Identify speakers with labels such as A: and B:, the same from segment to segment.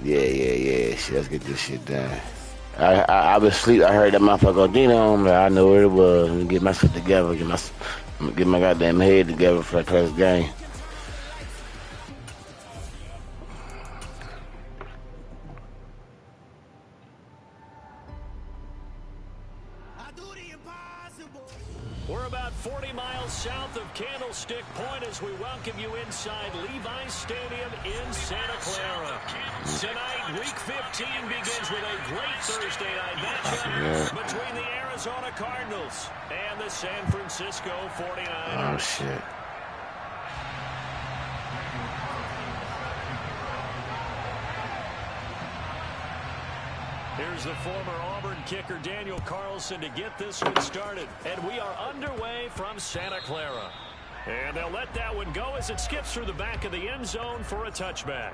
A: Yeah. Shit, let's get this shit done. I was asleep. I heard that motherfucker Dino. I know where it was. Let me get my shit together. Get my goddamn head together for that first game.
B: We're about 40 miles south of Candlestick Point as we welcome you inside Levi's Stadium in Santa Clara. Tonight, Week 15 begins with a great Thursday night matchup between the Arizona Cardinals and the San Francisco 49ers.
A: Oh, shit.
B: Here's the former Auburn kicker Daniel Carlson to get this one started. And we are underway from Santa Clara. And they'll let that one go as it skips through the back of the end zone for a touchback.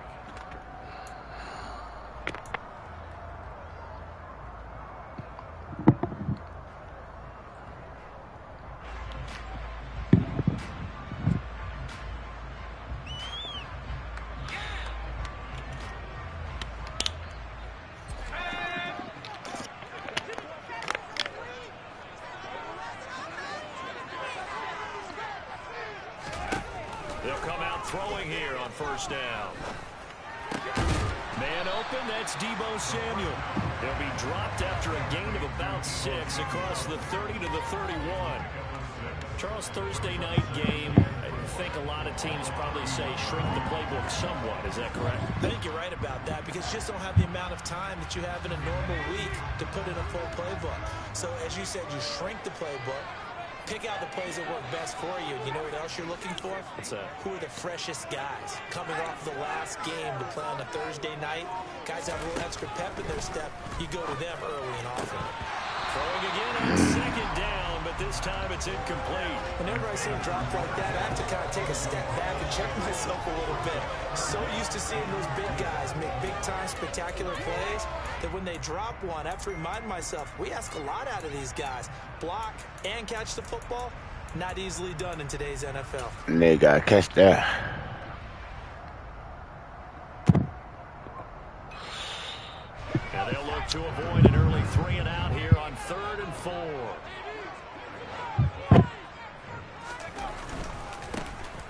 B: They'll come out throwing here on first down. Man open, that's Deebo Samuel. He'll be dropped after a gain of about 6 across the 30 to the 31. Charles, Thursday night game, I think a lot of teams probably say shrink the playbook somewhat. Is that correct?
C: I think you're right about that because you just don't have the amount of time that you have in a normal week to put in a full playbook. So as you said, you shrink the playbook. Pick out the plays that work best for you. You know what else you're looking for?
B: What's that?
C: Who are the freshest guys coming off the last game to play on a Thursday night? Guys have a little extra pep in their step. You go to them early and often.
B: Throwing again on second down, but this time it's incomplete.
C: Whenever I see a drop like that, I have to kind of take a step back and check myself a little bit. So used to seeing those big guys make big-time spectacular plays that when they drop one, I have to remind myself, we ask a lot out of these guys. Block and catch the football, not easily done in today's NFL.
A: And they got to catch that.
B: And they'll look to avoid an early 3 and out here on 3rd and 4.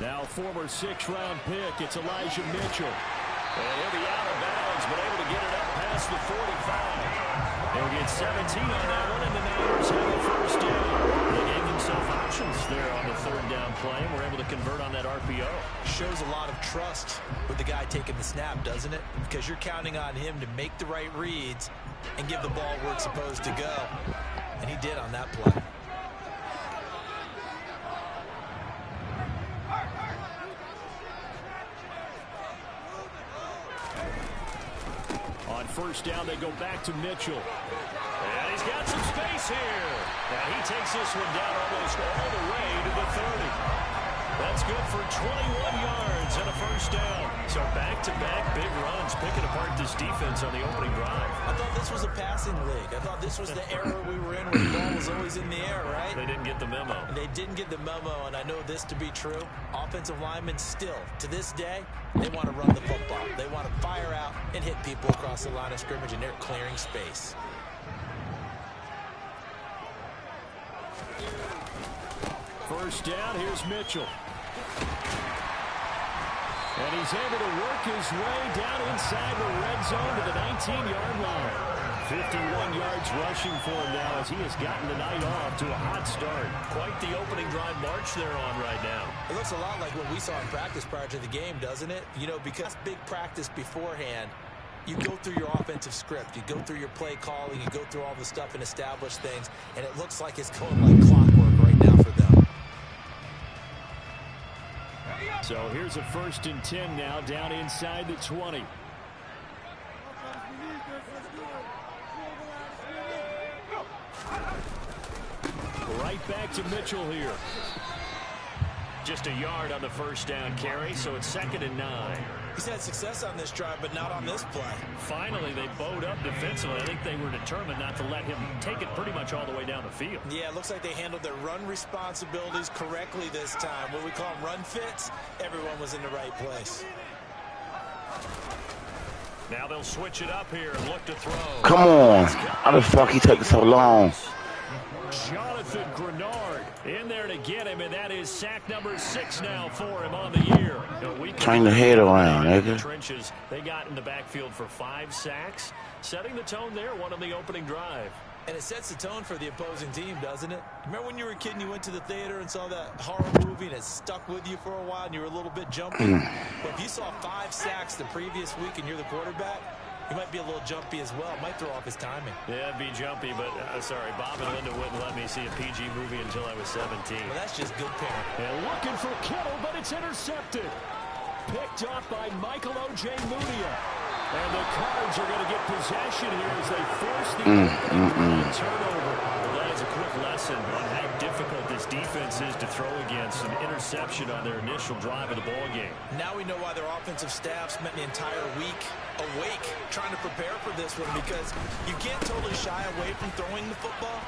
B: Now former 6th-round pick, it's Elijah Mitchell. And he'll be out of bounds, but able to get it up past the 45. He'll get 17 on that one, and the Niners have the first down. They gave themselves options there on the 3rd down play, and were able to convert on that RPO.
C: Shows a lot of trust with the guy taking the snap, doesn't it? Because you're counting on him to make the right reads and give the ball where it's supposed to go. And he did on that play.
B: On first down, they go back to Mitchell. And he's got some space here. And he takes this one down almost all the way to the 30. That's good for 21 yards and a first down. So back-to-back big runs, picking apart this defense on the opening drive.
C: I thought this was a passing league. I thought this was the era we were in where the ball was always in the air, right?
B: They didn't get the memo.
C: They didn't get the memo, and I know this to be true. Offensive linemen still, to this day, they want to run the football. They want to fire out and hit people across the line of scrimmage, and they're clearing space.
B: First down, here's Mitchell. And he's able to work his way down inside the red zone to the 19-yard line. 51 yards rushing for him now as he has gotten the night off to a hot start. Quite the opening drive march they're on right now.
C: It looks a lot like what we saw in practice prior to the game, doesn't it? You know, because big practice beforehand, you go through your offensive script, you go through your play calling, you go through all the stuff and establish things, and it looks like it's going like clockwork right now for them.
B: So here's a 1st and 10 now down inside the 20. Right back to Mitchell here. Just a yard on the first down carry, so it's 2nd and 9.
C: He's had success on this drive, but not on this play.
B: Finally, they bowed up defensively. I think they were determined not to let him take it pretty much all the way down the field.
C: Yeah, it looks like they handled their run responsibilities correctly this time. What we call them run fits, everyone was in the right place.
B: Now they'll switch it up here and look to throw.
A: Come on. How the fuck he took so long?
B: Jonathan Grenard in there to get him, and that is sack number 6 now for him on the year.
A: Turn the head around, nigga.
B: Trenches, they got in the backfield for 5 sacks, setting the tone there, one on the opening drive.
C: And it sets the tone for the opposing team, doesn't it? Remember when you were a kid and you went to the theater and saw that horror movie and it stuck with you for a while and you were a little bit jumpy? Well, if you saw 5 sacks the previous week and you're the quarterback, he might be a little jumpy as well. Might throw off his timing.
B: Yeah, it'd be jumpy, but sorry, Bob and Linda wouldn't let me see a PG movie until I was 17.
C: Well, that's just good parenting.
B: And looking for Kittle, but it's intercepted. Picked off by Michael O.J. Mudia. And the Cardz are going to get possession here as they force the turnover. Well, that is a quick lesson on how difficult this defense is to throw against. An interception on their initial drive of the ball game.
C: Now we know why their offensive staff spent the entire week awake trying to prepare for this one, because you can't totally shy away from throwing the football.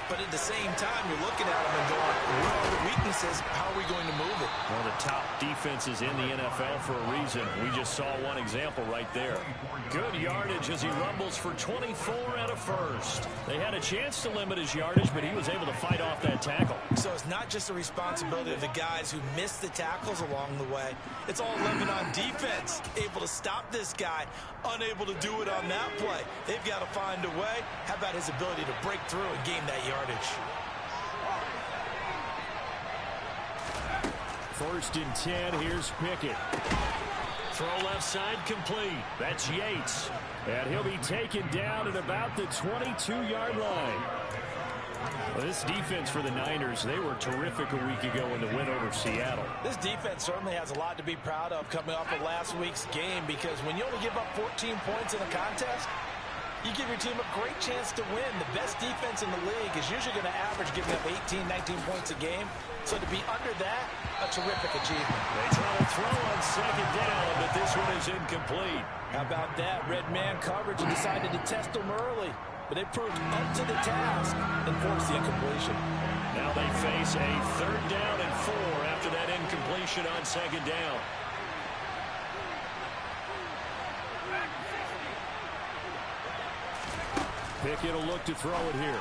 C: But at the same time, you're looking at them and going, where are the weaknesses? How are we going to move it?
B: One of the top defenses in the NFL for a reason. We just saw one example right there. Good yardage as he rumbles for 24 and a first. They had a chance to limit his yardage, but he was able to fight off that tackle.
C: So it's not just the responsibility of the guys who missed the tackles along the way. It's all 11 on defense. Able to stop this guy, unable to do it on that play. They've got to find a way. How about his ability to break through and gain that yardage?
B: First and 10, here's Pickett. Throw left side complete. That's Yates. And he'll be taken down at about the 22-yard line. Well, this defense for the Niners, they were terrific a week ago in the win over Seattle.
C: This defense certainly has a lot to be proud of coming off of last week's game, because when you only give up 14 points in a contest, you give your team a great chance to win. The best defense in the league is usually going to average giving up 18, 19 points a game. So to be under that, a terrific achievement.
B: They try to throw on second down, but this one is incomplete.
C: How about that? Red man coverage and decided to test them early. But they proved up to the task and forced the incompletion.
B: Now they face a 3rd down and 4 after that incompletion on second down. Pickett will look to throw it here.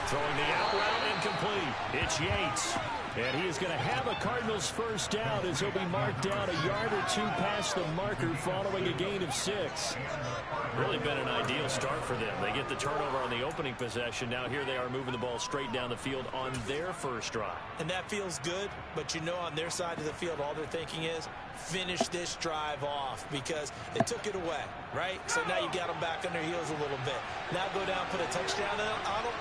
B: Throwing the out route incomplete. It's Yates. And he is going to have a Cardinals first down as he'll be marked down a yard or 2 past the marker following a gain of 6. Really been an ideal start for them. They get the turnover on the opening possession. Now here they are moving the ball straight down the field on their first drive.
C: And that feels good, but you know on their side of the field all they're thinking is finish this drive off, because they took it away, right? So now you got them back on their heels a little bit. Now go down, put a touchdown on them.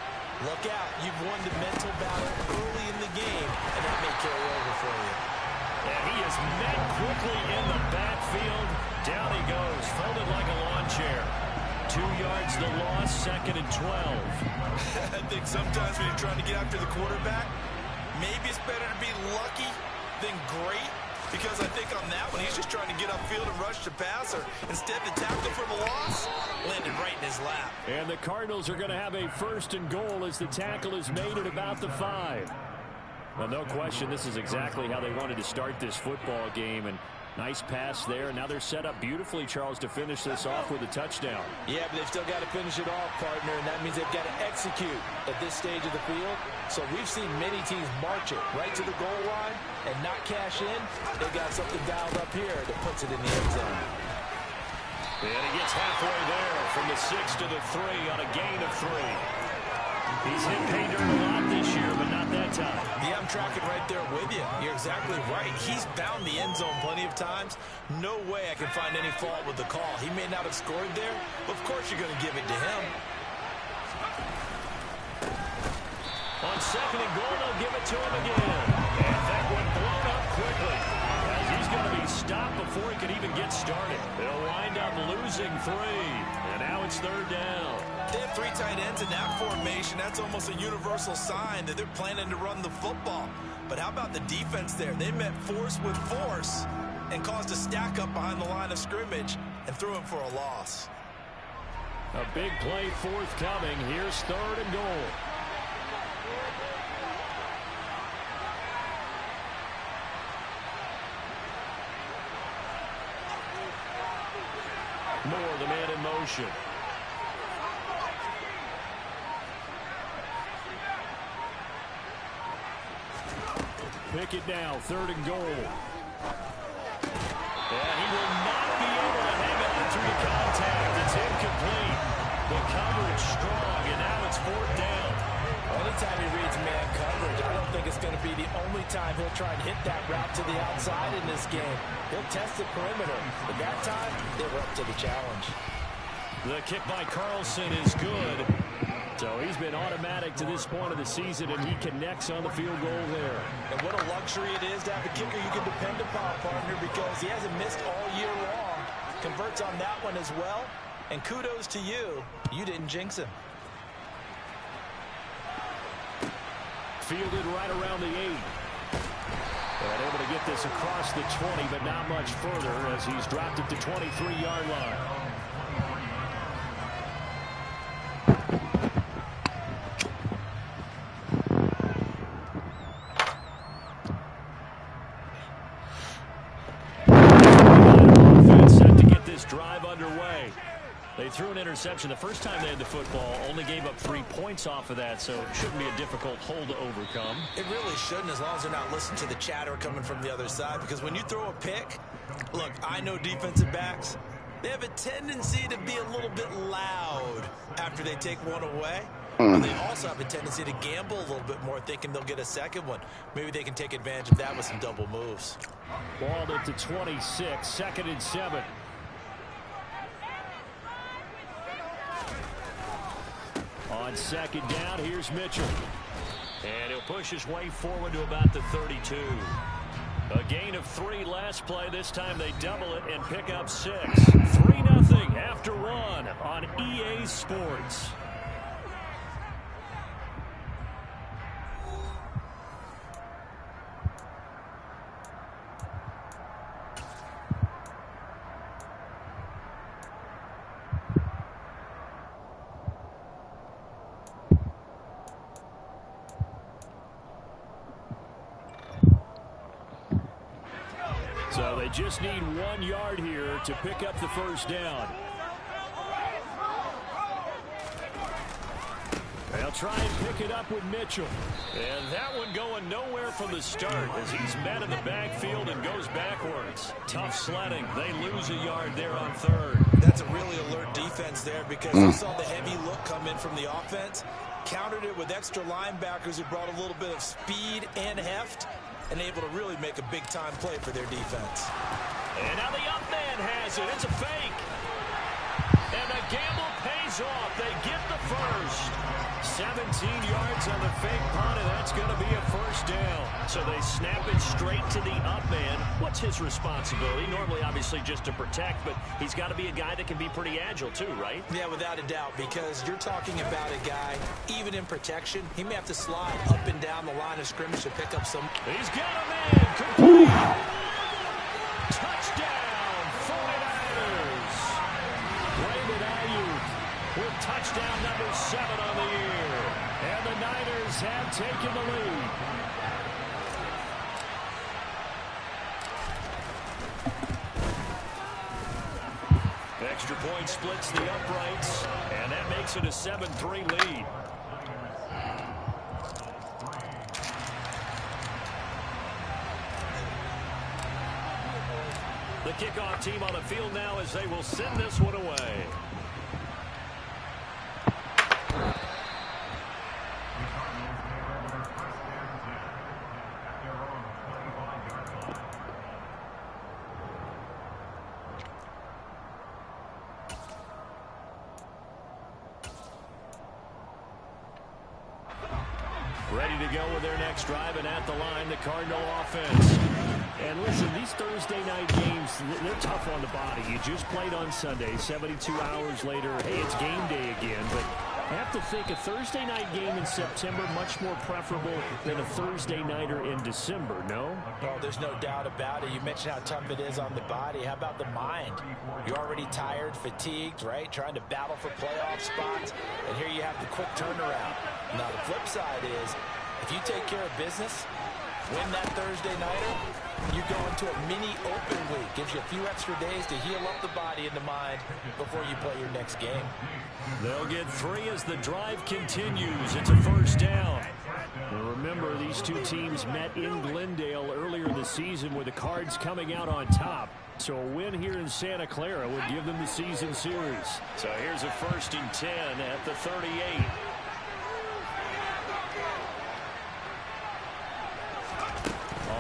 C: Look out. You've won the mental battle early in the game, and that may carry over for you.
B: And he is met quickly in the backfield. Down he goes, folded like a lawn chair. 2 yards the loss, 2nd and 12.
C: I think sometimes when you're trying to get after the quarterback, maybe it's better to be lucky than great. Because I think on that one, he's just trying to get upfield and rush the passer. Instead, the tackle for the loss landed right in his lap.
B: And the Cardinals are going to have a 1st and goal as the tackle is made at about the 5. Well, no question, this is exactly how they wanted to start this football game. And nice pass there. Now they're set up beautifully, Charles, to finish this off with a touchdown.
C: Yeah, but they've still got to finish it off, partner, and that means they've got to execute at this stage of the field. So we've seen many teams march it right to the goal line and not cash in. They've got something dialed up here that puts it in the end zone.
B: And he gets halfway there from the 6 to the 3 on a gain of 3. He's hit pay dirt a lot this year, but not that time.
C: Yeah, I'm tracking right there with you. You're exactly right. He's bound the end zone plenty of times. No way I can find any fault with the call. He may not have scored there, but of course you're going to give it to him.
B: On 2nd and goal, they'll give it to him again. And that one blown up quickly, as he's going to be stopped before he can even get started. They'll wind up losing 3, and now it's 3rd down.
C: They have 3 tight ends in that formation. That's almost a universal sign that they're planning to run the football. But how about the defense there? They met force with force. and caused a stack up behind the line of scrimmage and threw him for a loss.
B: A big play forthcoming. Here's 3rd and goal. Moore, the man in motion. Pick it now, 3rd and goal. And he will not be able to hang on through the contact. It's incomplete. The coverage strong, and now it's 4th down.
C: Anytime he reads man coverage, I don't think it's going to be the only time he'll try and hit that route to the outside in this game. He'll test the perimeter, but that time, they were up to the challenge.
B: The kick by Carlson is good. So he's been automatic to this point of the season, and he connects on the field goal there.
C: And what a luxury it is to have a kicker you can depend upon, partner, because he hasn't missed all year long. Converts on that one as well. And kudos to you. You didn't jinx him.
B: Fielded right around the 8. And able to get this across the 20, but not much further as he's dropped it to 23-yard line. Drive underway. They threw an interception the first time they had the football, only gave up 3 points off of that, so it shouldn't be a difficult hole to overcome.
C: It really shouldn't, as long as they're not listening to the chatter coming from the other side, because when you throw a pick, look, I know defensive backs, they have a tendency to be a little bit loud after they take one away. But they also have a tendency to gamble a little bit more, thinking they'll get a second one. Maybe they can take advantage of that with some double moves.
B: Balled it to 26, 2nd and 7. On 2nd down, here's Mitchell. And he'll push his way forward to about the 32. A gain of 3 last play. This time they double it and pick up 6. 3-0 after 1 on EA Sports. So they just need 1 yard here to pick up the 1st down. They'll try and pick it up with Mitchell. And that one going nowhere from the start as he's met in the backfield and goes backwards. Tough sledding. They lose a yard there on 3rd.
C: That's a really alert defense there because they saw the heavy look come in from the offense, countered it with extra linebackers who brought a little bit of speed and heft, and able to really make a big-time play for their defense.
B: And now the up man has it. It's a fake. And the gamble pays off. They get the 1st. 17 yards on the fake punt, and that's going to be a 1st down. So they snap it straight to the up man. What's his responsibility? Normally, obviously, just to protect, but he's got to be a guy that can be pretty agile too, right?
C: Yeah, without a doubt, because you're talking about a guy, even in protection, he may have to slide up and down the line of scrimmage to pick up some.
B: He's got a man. Complete. Touchdown, 49ers. Brandon Ayuk with touchdown number 7 on the year. And the Niners have taken the lead. Extra point splits the uprights, and that makes it a 7-3 lead. The kickoff team on the field now as they will send this one away. Ready to go with their next drive, and at the line, the Cardinal offense. And listen, these Thursday night games, they're tough on the body. You just played on Sunday, 72 hours later. Hey, it's game day again, but I have to think a Thursday night game in September much more preferable than a Thursday nighter in December, no?
C: Oh, there's no doubt about it. You mentioned how tough it is on the body. How about the mind? You're already tired, fatigued, right? Trying to battle for playoff spots. And here you have the quick turnaround. Now, the flip side is, if you take care of business, win that Thursday nighter, you go into a mini open week. Gives you a few extra days to heal up the body and the mind before you play your next game.
B: They'll get 3 as the drive continues. It's a first down. Now remember, these two teams met in Glendale earlier this season with the Cards coming out on top. So a win here in Santa Clara would give them the season series. So here's a 1st and 10 at the 38.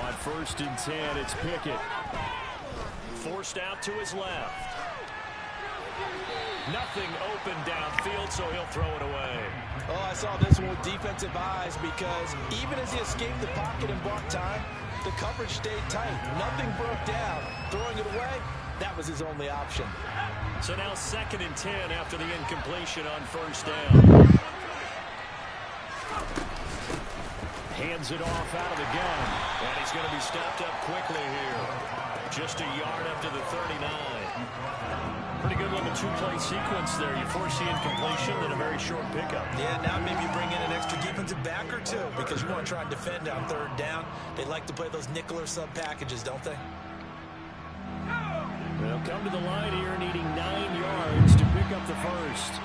B: On 1st and 10, it's Pickett. Forced out to his left. Nothing open downfield, so he'll throw it away.
C: Oh, I saw this one with defensive eyes because even as he escaped the pocket and bought time, the coverage stayed tight. Nothing broke down. Throwing it away, that was his only option.
B: So now 2nd and 10 after the incompletion on 1st down. Hands it off out of the gun. And he's going to be stopped up quickly here. Just a yard up to the 39. Pretty good little 2-play sequence there. You force the incompletion and a very short pickup.
C: Yeah, now maybe you bring in an extra defensive back or two because you want to try and defend on 3rd down. They like to play those nickel or sub packages, don't they?
B: They'll come to the line here needing 9 yards to pick up the first.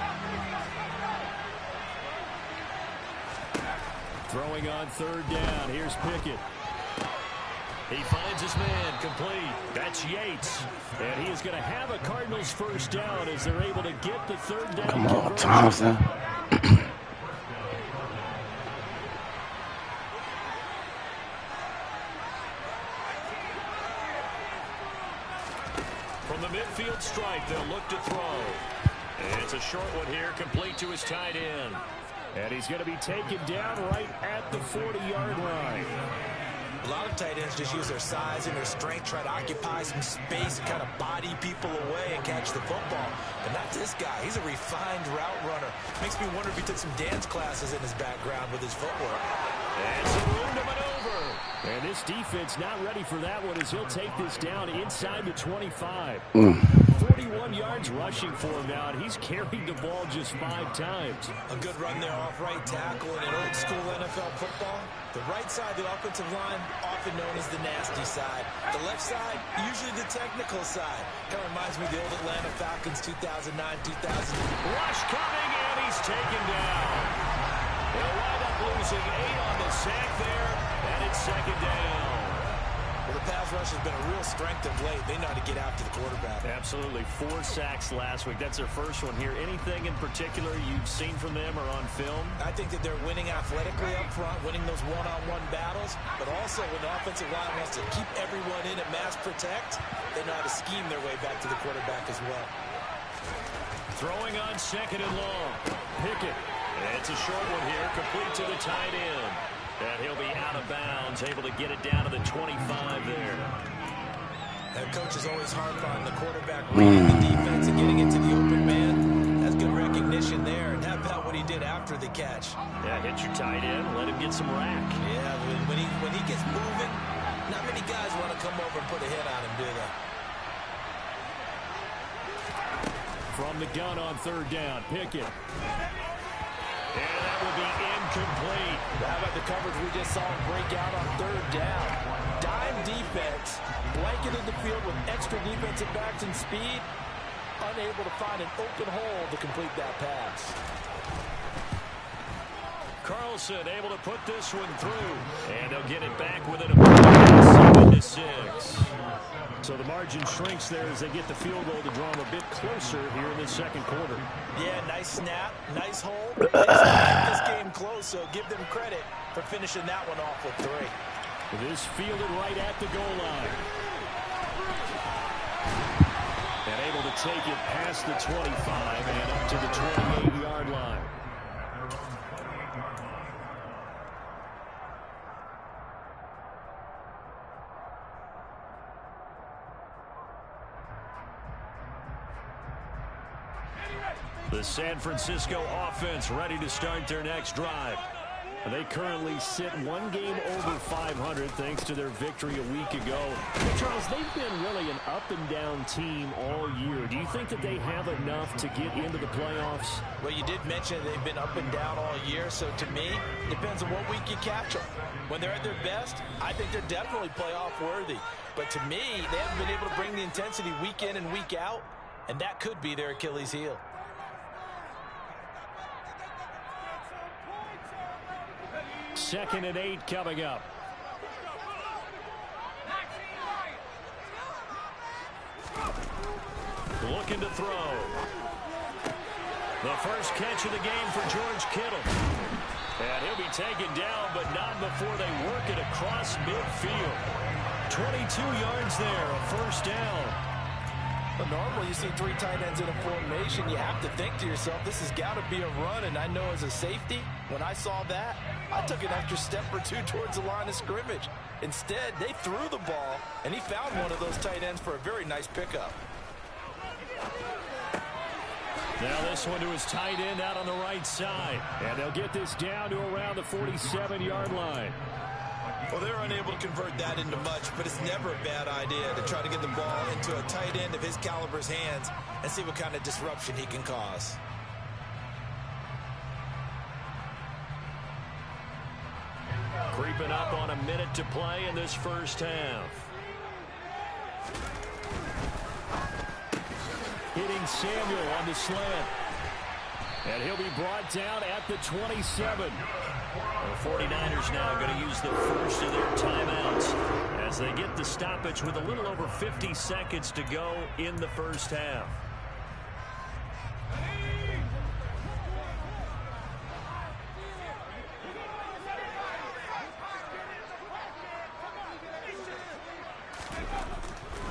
B: Throwing on 3rd down. Here's Pickett. He finds his man complete. That's Yates. And he is going to have a Cardinals first down as they're able to get the 3rd down.
A: Come on, Thompson.
B: From the midfield stripe, they'll look to throw. And it's a short one here, complete to his tight end. And he's going to be taken down right at the 40-yard line.
C: A lot of tight ends just use their size and their strength, try to occupy some space and kind of body people away and catch the football. And not this guy. He's a refined route runner. Makes me wonder if he took some dance classes in his background with his footwork.
B: And some room to maneuver. And this defense not ready for that one as he'll take this down inside the 25. 41 yards rushing for him now, and he's carried the ball just 5 times.
C: A good run there off right tackle in an old school NFL football. The right side of the offensive line, often known as the nasty side. The left side, usually the technical side. Kind of reminds me of the old Atlanta Falcons 2009, 2000.
B: Rush coming, and he's taken down. They'll wind up losing 8 on the sack there, and it's 2nd down.
C: Well, the pass rush has been a real strength of late. They know how to get after the quarterback.
B: Absolutely. 4 sacks last week. That's their first one here. Anything in particular you've seen from them or on film?
C: I think that they're winning athletically up front, winning those one-on-one battles, but also when the offensive line wants to keep everyone in and mass protect, they know how to scheme their way back to the quarterback as well.
B: Throwing on 2nd and long. Pickett. It's a short one here, complete to the tight end. And he'll be out of bounds, able to get it down to the 25 there.
C: And coach is always harp on the quarterback reading the defense and getting into the open man. That's good recognition there. And how about what he did after the catch?
B: Yeah, hit your tight end, let him get some rack.
C: Yeah, when he gets moving, not many guys want to come over and put a hit on him, do they?
B: From the gun on 3rd down, Pickett. And that will be incomplete.
C: How about the coverage we just saw him break out on 3rd down? Dime defense, blanketed the field with extra defensive backs and speed, unable to find an open hole to complete that pass.
B: Carlson able to put this one through. And they'll get it back within a 7-6. So the margin shrinks there as they get the field goal to draw them a bit closer here in the 2nd quarter.
C: Yeah, nice snap, nice hold. They just kept this game close, so give them credit for finishing that one off with 3.
B: This fielded right at the goal line. And able to take it past the 25 and up to the 28-yard line. The San Francisco offense ready to start their next drive. They currently sit one game over 500 thanks to their victory a week ago. But Charles, they've been really an up-and-down team all year. Do you think that they have enough to get into the playoffs?
C: Well, you did mention they've been up and down all year, so to me, it depends on what week you catch them. When they're at their best, I think they're definitely playoff worthy. But to me, they haven't been able to bring the intensity week in and week out, and that could be their Achilles heel.
B: Second and 8 coming up. Looking to throw. The first catch of the game for George Kittle. And he'll be taken down, but not before they work it across midfield. 22 yards there, a first down.
C: But normally you see three tight ends in a formation, you have to think to yourself, this has got to be a run. And I know as a safety, when I saw that, I took an extra step or two towards the line of scrimmage. Instead, they threw the ball, and he found one of those tight ends for a very nice pickup.
B: Now this one to his tight end out on the right side. And they'll get this down to around the 47-yard line.
C: Well, they're unable to convert that into much, but it's never a bad idea to try to get the ball into a tight end of his caliber's hands and see what kind of disruption he can cause.
B: Creeping up on a minute to play in this first half. Hitting Samuel on the slant. And he'll be brought down at the 27. The 49ers now going to use the first of their timeouts as they get the stoppage with a little over 50 seconds to go in the first half.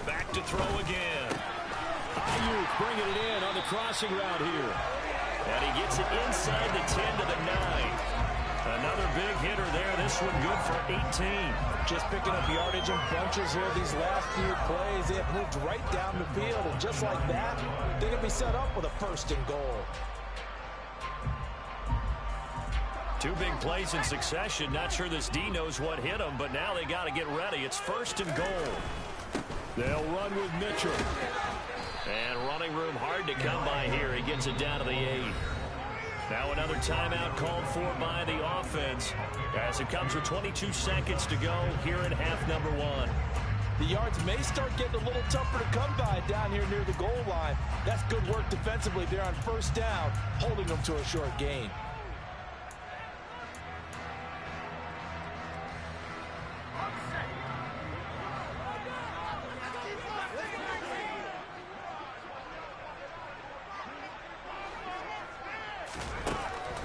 B: Back to throw again. Ayuk bringing it in on the crossing route here. And he gets it inside the 10 to the 9. Another big hitter there. This one good for 18.
C: Just picking up yardage in bunches here these last few plays. They have moved right down the field, and just like that, they're going to be set up with a first and goal.
B: Two big plays in succession. Not sure this D knows what hit them, but now they got to get ready. It's first and goal. They'll run with Mitchell. And running room hard to come by here. He gets it down to the 8. Now another timeout called for by the offense as it comes with 22 seconds to go here in half number 1.
C: The yards may start getting a little tougher to come by down here near the goal line. That's good work defensively there on first down, holding them to a short gain.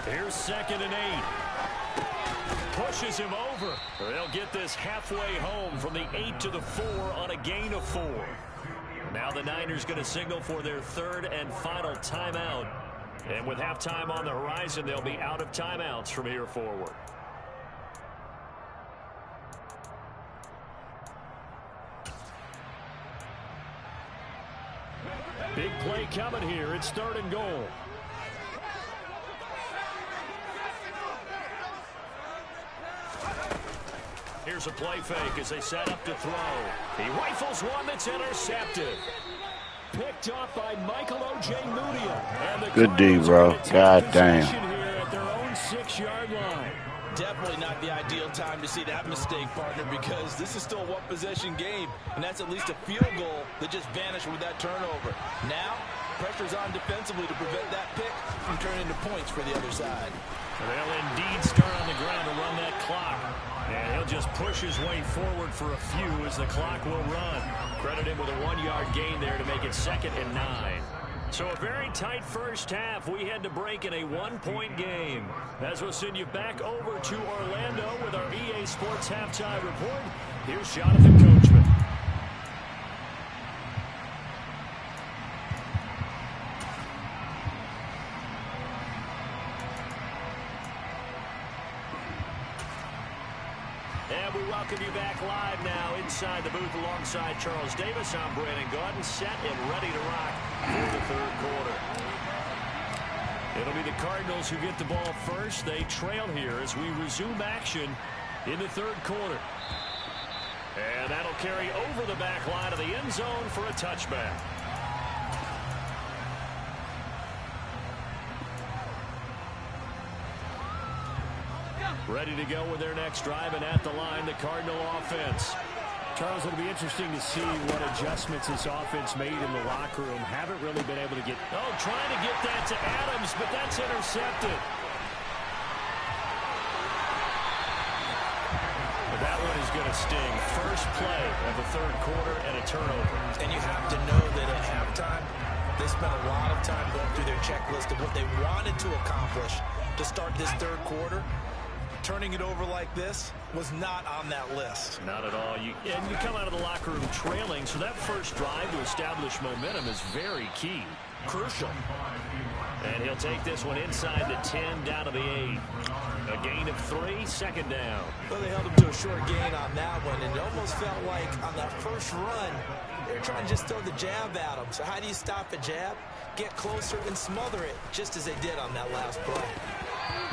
B: Here's second and 8. Pushes him over. They'll get this halfway home from the 8 to the 4 on a gain of 4. Now the Niners going to signal for their third and final timeout. And with halftime on the horizon, they'll be out of timeouts from here forward. Big play coming here. It's third and goal. Here's a play fake as they set up to throw. He rifles one that's intercepted. Picked off by Michael Ojemudia.
A: Good D, bro. God damn.
B: Here at their own 6-yard line.
C: Definitely not the ideal time to see that mistake, partner, because this is still a one-possession game, and that's at least a field goal that just vanished with that turnover. Now, pressure's on defensively to prevent that pick from turning into points for the other side.
B: They'll indeed start on the ground to run that clock. And he'll just push his way forward for a few as the clock will run. Credit him with a 1-yard gain there to make it second and 9. So a very tight first half. We had to break in a 1-point game. As we'll send you back over to Orlando with our EA Sports Halftime Report. Here's Jonathan Coachman. And we welcome you back live now inside the booth alongside Charles Davis. I'm Brandon Gaudin, set and ready to rock for the third quarter. It'll be the Cardinals who get the ball first. They trail here as we resume action in the third quarter. And that'll carry over the back line of the end zone for a touchback. Ready to go with their next drive, and at the line, the Cardinal offense.
D: Charles, it'll be interesting to see what adjustments this offense made in the locker room. Haven't really been able to get...
B: Oh, trying to get that to Adams, but that's intercepted. But that one is going to sting. First play of the third quarter and a turnover.
C: And you have to know that at halftime, they spent a lot of time going through their checklist of what they wanted to accomplish to start this third quarter. Turning it over like this was not on that list.
B: Not at all. And you come out of the locker room trailing, so that first drive to establish momentum is very key.
C: Crucial.
B: And he'll take this one inside the 10, down to the 8. A gain of 3, second down.
C: Well, they held him to a short gain on that one, and it almost felt like on that first run, they were trying to just throw the jab at him. So how do you stop a jab? Get closer and smother it, just as they did on that last play.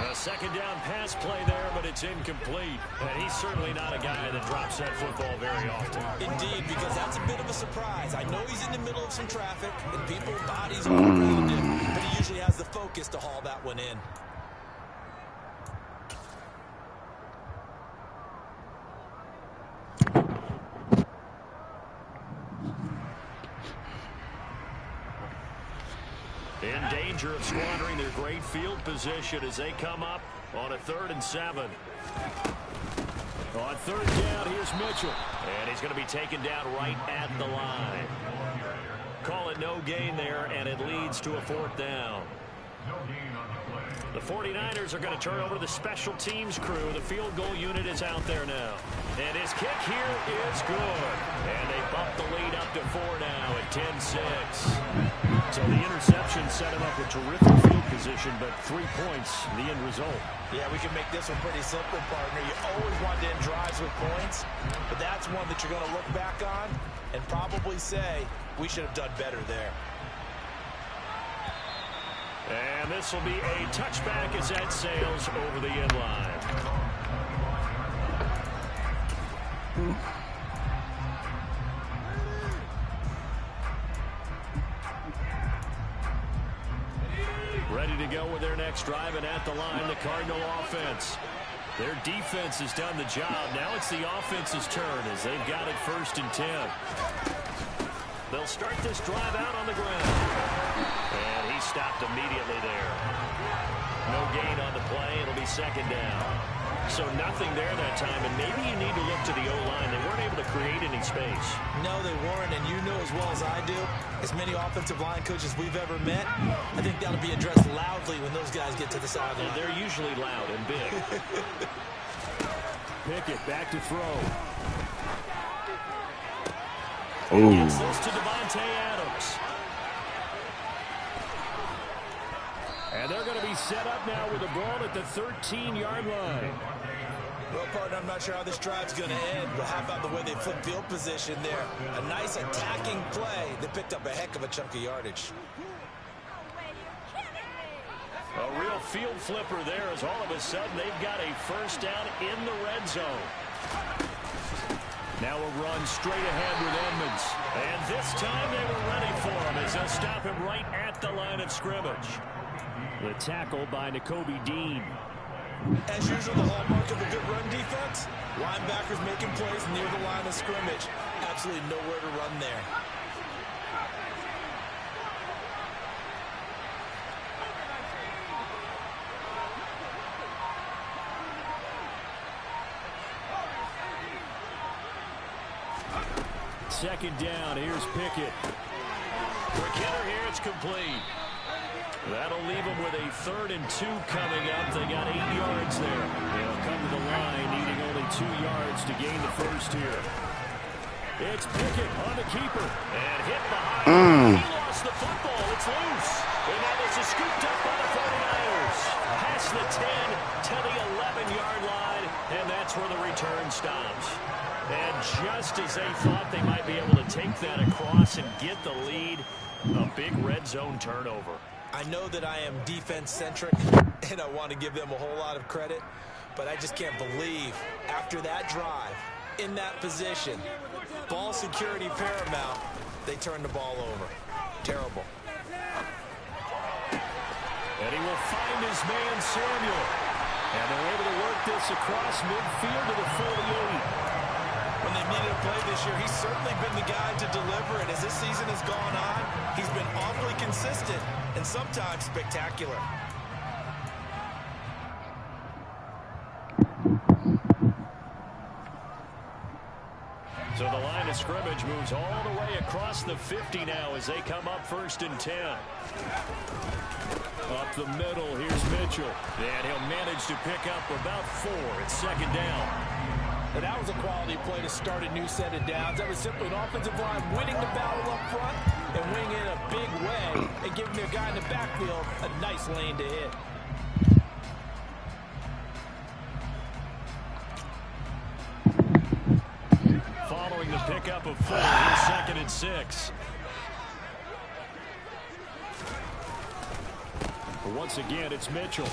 B: A second down pass play there, but it's incomplete. And he's certainly not a guy that drops that football very often.
C: Indeed, because that's a bit of a surprise. I know he's in the middle of some traffic, and people's bodies are around him, but he usually has the focus to haul that one in.
B: In danger of squandering their great field position as they come up on a 3rd and 7. On third down, here's Mitchell. And he's going to be taken down right at the line. Call it no gain there, and it leads to a 4th down. The 49ers are going to turn over to the special teams crew. The field goal unit is out there now. And his kick here is good. And they bump the lead up to 4 now at 10-6.
D: So the interception set him up with terrific field position, but 3 points, the end result.
C: Yeah, we can make this one pretty simple, partner. You always want to end drives with points, but that's one that you're going to look back on and probably say, we should have done better there.
B: And this will be a touchback as that sails over the end line. Ready to go with their next drive, and at the line, the Cardinal offense. Their defense has done the job. Now it's the offense's turn as they've got it 1st and 10. They'll start this drive out on the ground. And he stopped immediately there. No gain on the play. It'll be 2nd down. So nothing there that time, and maybe you need to look to the O-line. They weren't able to create any space.
C: No, they weren't, and you know as well as I do, as many offensive line coaches we've ever met, I think that'll be addressed loudly when those guys get to the sideline.
B: And they're usually loud and big.
D: Pickett back to throw.
B: Gets this to Devontae Adams. And they're going to be set up now with the ball at the 13-yard line.
C: Well, partner, I'm not sure how this drive's going to end, but how about the way they flip field position there? A nice attacking play that picked up a heck of a chunk of yardage.
B: A real field flipper there as all of a sudden they've got a 1st down in the red zone. Now a run straight ahead with Edmonds. And this time they were ready for him as they'll stop him right at the line of scrimmage. The tackle by Nakobe Dean.
C: As usual, the hallmark of a good run defense, linebackers making plays near the line of scrimmage. Absolutely nowhere to run there.
B: Second down, here's Pickett. Quick hitter here, it's complete. That'll leave them with a 3rd and 2 coming up. They got 8 yards there. They'll come to the line, needing only 2 yards to gain the 1st here. It's Pickett on the keeper. And hit behind. He lost the football. It's loose. And now this is scooped up by the 49ers. Past the 10 to the 11-yard line. And that's where the return stops. And just as they thought they might be able to take that across and get the lead, a big red zone turnover.
C: I know that I am defense-centric, and I want to give them a whole lot of credit, but I just can't believe after that drive, in that position, ball security paramount, they turned the ball over. Terrible.
B: And he will find his man, Samuel. And they're able to work this across midfield to the 48.
C: When they needed a play this year, he's certainly been the guy to deliver it. As this season has gone on, he's been awfully consistent and sometimes spectacular.
B: So the line of scrimmage moves all the way across the 50 now as they come up 1st and 10. Up the middle, here's Mitchell. And he'll manage to pick up about 4. It's 2nd down.
C: And that was a quality play to start a new set of downs. That was simply an offensive line winning the battle up front and winning in a big way and giving their guy in the backfield a nice lane to hit.
B: Following the pickup of 4, here's 2nd and 6. But once again, it's Mitchell.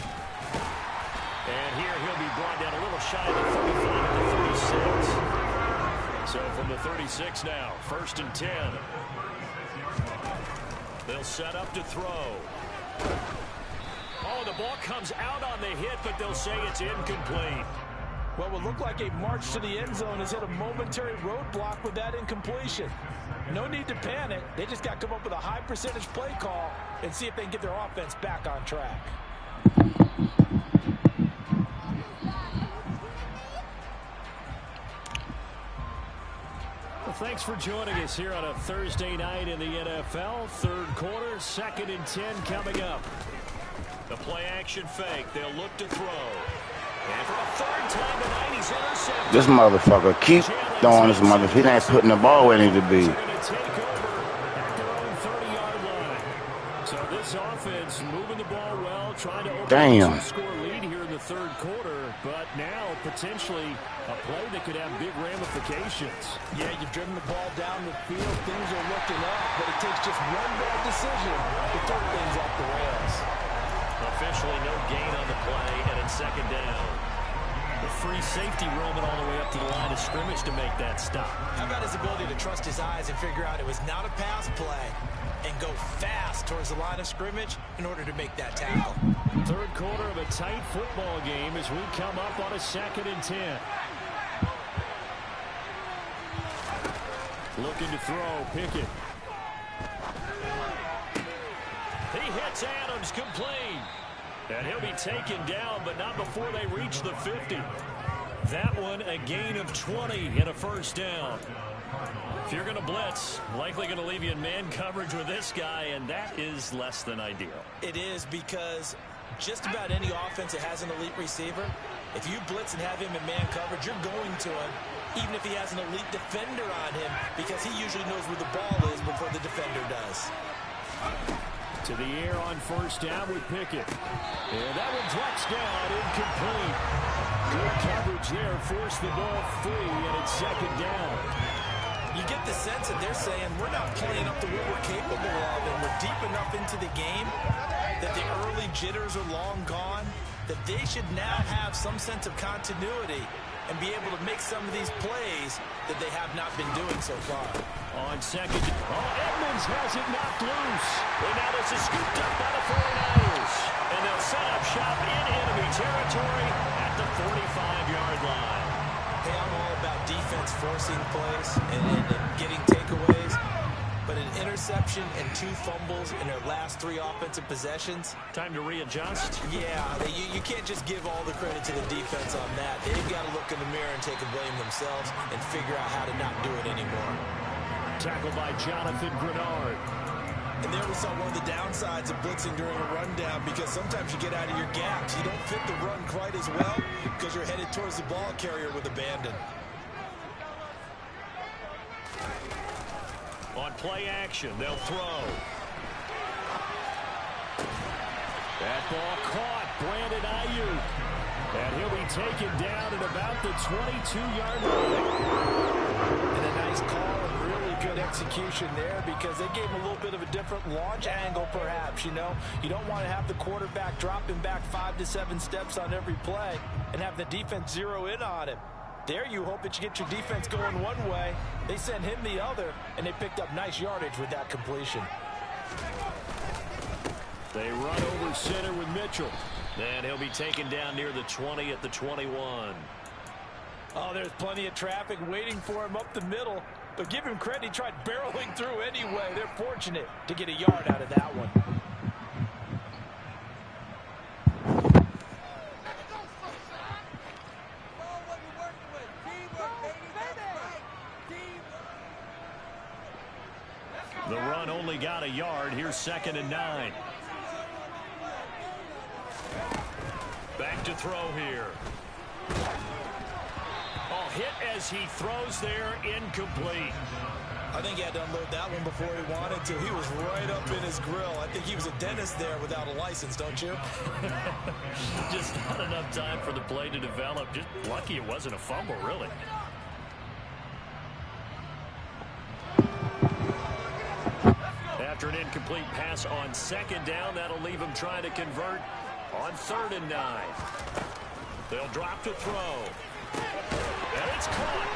B: And here he'll be brought down a little shy of the 35 at the 36. So from the 36 now, 1st and 10. They'll set up to throw. Oh, the ball comes out on the hit, but they'll say it's incomplete.
C: What would look like a march to the end zone has hit a momentary roadblock with that incompletion. No need to panic. They just got to come up with a high percentage play call and see if they can get their offense back on track.
B: Well, thanks for joining us here on a Thursday night in the NFL. 3rd quarter, 2nd and 10 coming up. The play action fake. They'll look to throw. And for a 3rd time tonight, he's intercepted.
A: This motherfucker keep throwing this motherfucker. He ain't putting the ball where it needs to be.
B: They're going to take over at their own 30-yard line. So this offense moving the ball well, trying to open a score lead here in the 3rd quarter, but now potentially a play that could have big ramifications.
C: Yeah, you've driven the ball down the field. Things are looking up, but it takes just one bad decision to throw things off the rails.
B: Officially no gain on the play, and it's 2nd down. The free safety roaming all the way up to the line of scrimmage to make that stop.
C: How about his ability to trust his eyes and figure out it was not a pass play and go fast towards the line of scrimmage in order to make that tackle.
B: 3rd quarter of a tight football game as we come up on a 2nd and 10. Looking to throw, Pickett. He hits Adams, complete. And he'll be taken down, but not before they reach the 50. That one a gain of 20 and a 1st down. If you're going to blitz, likely going to leave you in man coverage with this guy, and that is less than ideal.
C: It is, because just about any offense that has an elite receiver, if you blitz and have him in man coverage, you're going to him, even if he has an elite defender on him, because he usually knows where the ball is before the defender does.
B: To the air on 1st down with Pickett. And that one drops down, incomplete. Good coverage there, forced the ball free, and it's 2nd down.
C: You get the sense that they're saying we're not playing up to what we're capable of, and we're deep enough into the game that the early jitters are long gone, that they should now have some sense of continuity and be able to make some of these plays that they have not been doing so far.
B: On 2nd, Edmonds has it knocked loose. And now this is scooped up by the 49ers. And they'll set up shop in enemy territory at the 45-yard line.
C: Hey, I'm all about defense forcing plays and getting takeaways. But an interception and 2 fumbles in their last 3 offensive possessions.
B: Time to readjust.
C: Yeah, you can't just give all the credit to the defense on that. They've got to look in the mirror and take a blame themselves and figure out how to not do it anymore.
B: Tackled by Jonathan Grenard.
C: And there we saw one of the downsides of blitzing during a rundown, because sometimes you get out of your gaps. You don't fit the run quite as well because you're headed towards the ball carrier with abandon.
B: On play action, they'll throw. That ball caught, Brandon Ayuk. And he'll be taken down at about the 22-yard line.
C: And a nice call and really good execution there because they gave him a little bit of a different launch angle, perhaps, you know. You don't want to have the quarterback dropping back 5 to 7 steps on every play and have the defense zero in on him. There you hope that you get your defense going one way. They sent him the other, and they picked up nice yardage with that completion.
B: They run over center with Mitchell. And he'll be taken down near the 20 at the 21.
C: Oh, there's plenty of traffic waiting for him up the middle. But give him credit, he tried barreling through anyway. They're fortunate to get a yard out of that one.
B: The run only got a yard. Here's 2nd and 9. Back to throw here. Oh, hit as he throws there, incomplete.
C: I think he had to unload that one before he wanted to. He was right up in his grill. I think he was a dentist there without a license, don't you?
B: Just not enough time for the play to develop. Just lucky it wasn't a fumble, really. After an incomplete pass on 2nd down, that'll leave him trying to convert on 3rd and 9. They'll drop to throw. And it's caught.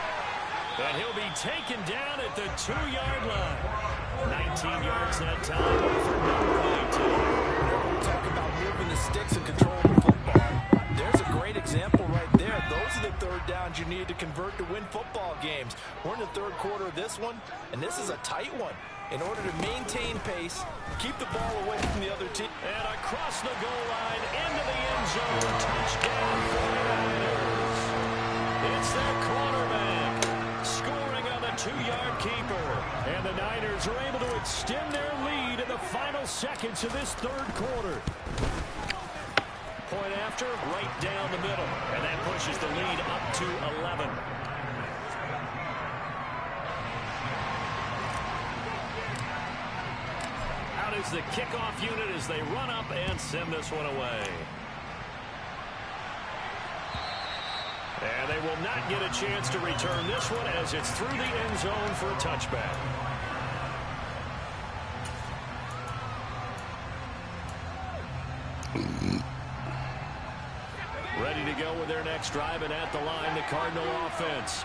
B: And he'll be taken down at the 2-yard line. 19 yards that time for number 19.
C: Talk about moving the sticks and controlling the football. There's a great example right there. Those are the 3rd downs you need to convert to win football games. We're in the 3rd quarter of this one, and this is a tight one. In order to maintain pace, keep the ball away from the other team.
B: And across the goal line, into the end zone. Touchdown 49ers. It's their quarterback scoring on the 2-yard keeper. And the Niners are able to extend their lead in the final seconds of this 3rd quarter. Point after, right down the middle. And that pushes the lead up to 11. Out is the kickoff unit as they run up and send this one away. And they will not get a chance to return this one as it's through the end zone for a touchback. Ready to go with their next drive, and at the line, the Cardinal offense.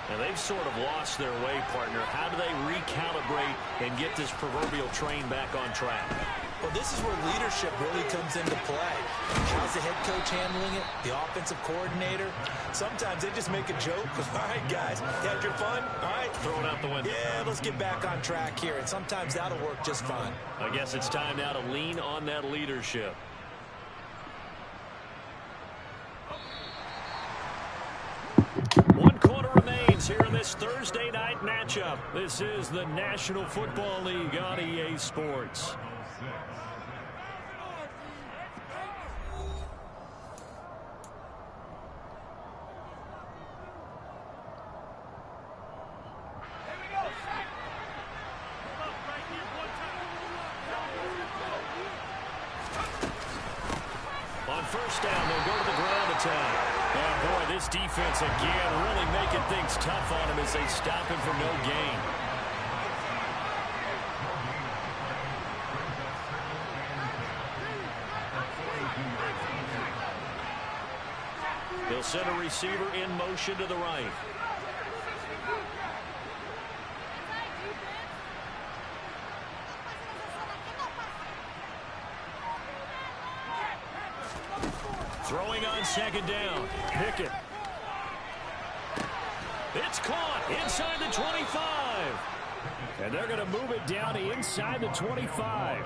B: And they've sort of lost their way, partner. How do they recalibrate and get this proverbial train back on track?
C: Well, this is where leadership really comes into play. How's the head coach handling it? The offensive coordinator? Sometimes they just make a joke. All right, guys, you had your fun? All right.
B: Throw it out the window.
C: Yeah, let's get back on track here. And sometimes that'll work just fine.
B: I guess it's time now to lean on that leadership. One quarter remains here in this Thursday night matchup. This is the National Football League on EA Sports. On 1st down, they'll go to the ground attack. And boy, this defense again really making things tough on him as they stop him for no gain. They'll send a receiver in motion to the right. Throwing on 2nd down. Pickett. It's caught inside the 25. And they're going to move it down to inside the 25.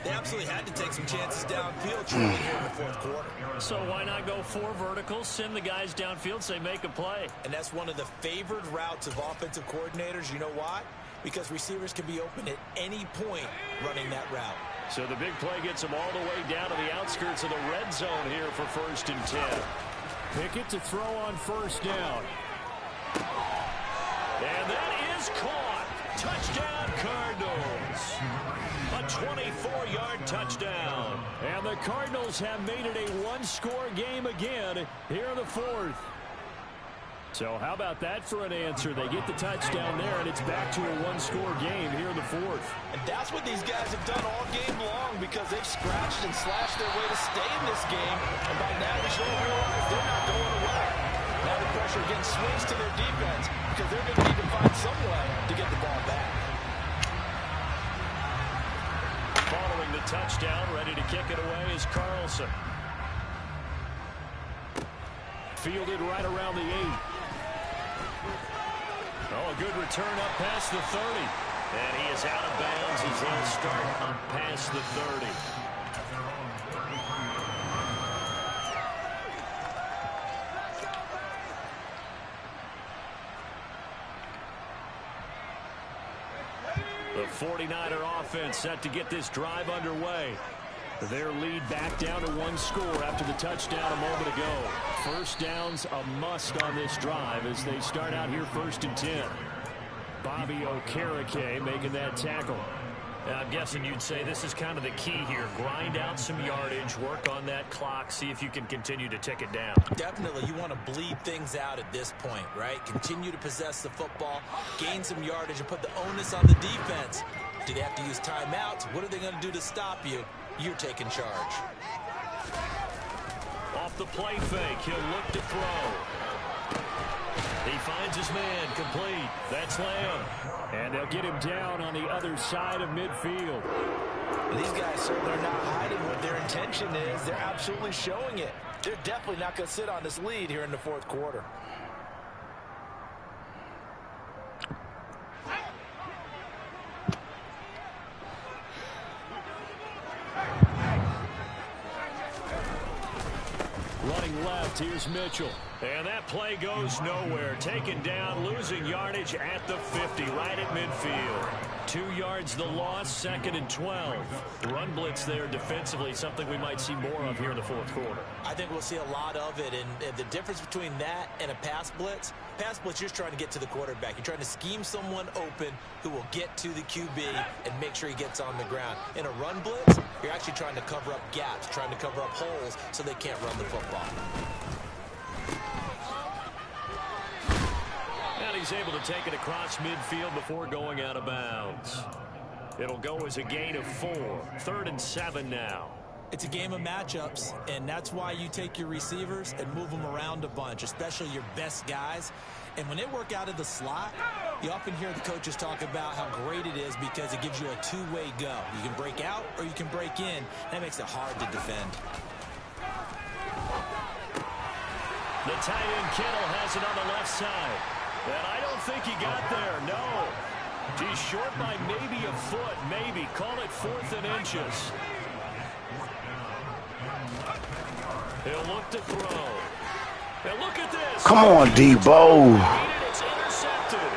C: They absolutely had to take some chances downfield here in the 4th quarter.
B: So why not go 4 verticals, send the guys downfield, say make a play.
C: And that's one of the favored routes of offensive coordinators. You know why? Because receivers can be open at any point running that route.
B: So the big play gets them all the way down to the outskirts of the red zone here for 1st and 10. Pickett to throw on 1st down. And that is caught. Touchdown, Cardinals. A 24-yard touchdown. And the Cardinals have made it a 1-score game again here in the 4th.
D: So how about that for an answer? They get the touchdown there, and it's back to a one-score game here in the fourth.
C: And that's what these guys have done all game long, because they've scratched and slashed their way to stay in this game. And by now, we should realize they're not going away. Now the pressure again swings to their defense, because they're going to need to find some way to get the ball back.
B: Following the touchdown, ready to kick it away is Carlson. Fielded right around the 8. Oh, a good return up past the 30. And he is out of bounds as they'll start up past the 30. The 49er offense set to get this drive underway. Their lead back down to one score after the touchdown a moment ago. First down's a must on this drive as they start out here 1st and 10. Bobby Okereke making that tackle.
E: I'm guessing you'd say this is kind of the key here. Grind out some yardage, work on that clock, see if you can continue to tick it down.
C: Definitely, you want to bleed things out at this point, right? Continue to possess the football, gain some yardage, and put the onus on the defense. Do they have to use timeouts? What are they going to do to stop you? You're taking charge.
B: Off the play fake, he'll look to throw. He finds his man, complete. That's Lamb.
D: And they'll get him down on the other side of midfield.
C: These guys certainly are not hiding what their intention is. They're absolutely showing it. They're definitely not going to sit on this lead here in the fourth quarter.
D: Running left, here's Mitchell.
B: And that play goes nowhere. Taken down, losing yardage at the 50, right at midfield.
D: 2 yards the loss, 2nd and 12. Run blitz there defensively, something we might see more of here in the fourth quarter.
C: I think we'll see a lot of it, and the difference between that and a pass blitz, you're just trying to get to the quarterback. You're trying to scheme someone open who will get to the QB and make sure he gets on the ground. In a run blitz, you're actually trying to cover up gaps, trying to cover up holes so they can't run the football.
B: And he's able to take it across midfield before going out of bounds. It'll go as a gain of 4. 3rd and 7 now.
C: It's a game of matchups, and that's why you take your receivers and move them around a bunch, especially your best guys. And when they work out of the slot, you often hear the coaches talk about how great it is because it gives you a two-way go. You can break out or you can break in. That makes it hard to defend.
B: The tight end Kittle has it on the left side. And I don't think he got there, no. He's short by maybe a foot, maybe. Call it 4th and inches. He'll look to throw. And look at this.
A: Come on, Debo.
B: It's intercepted.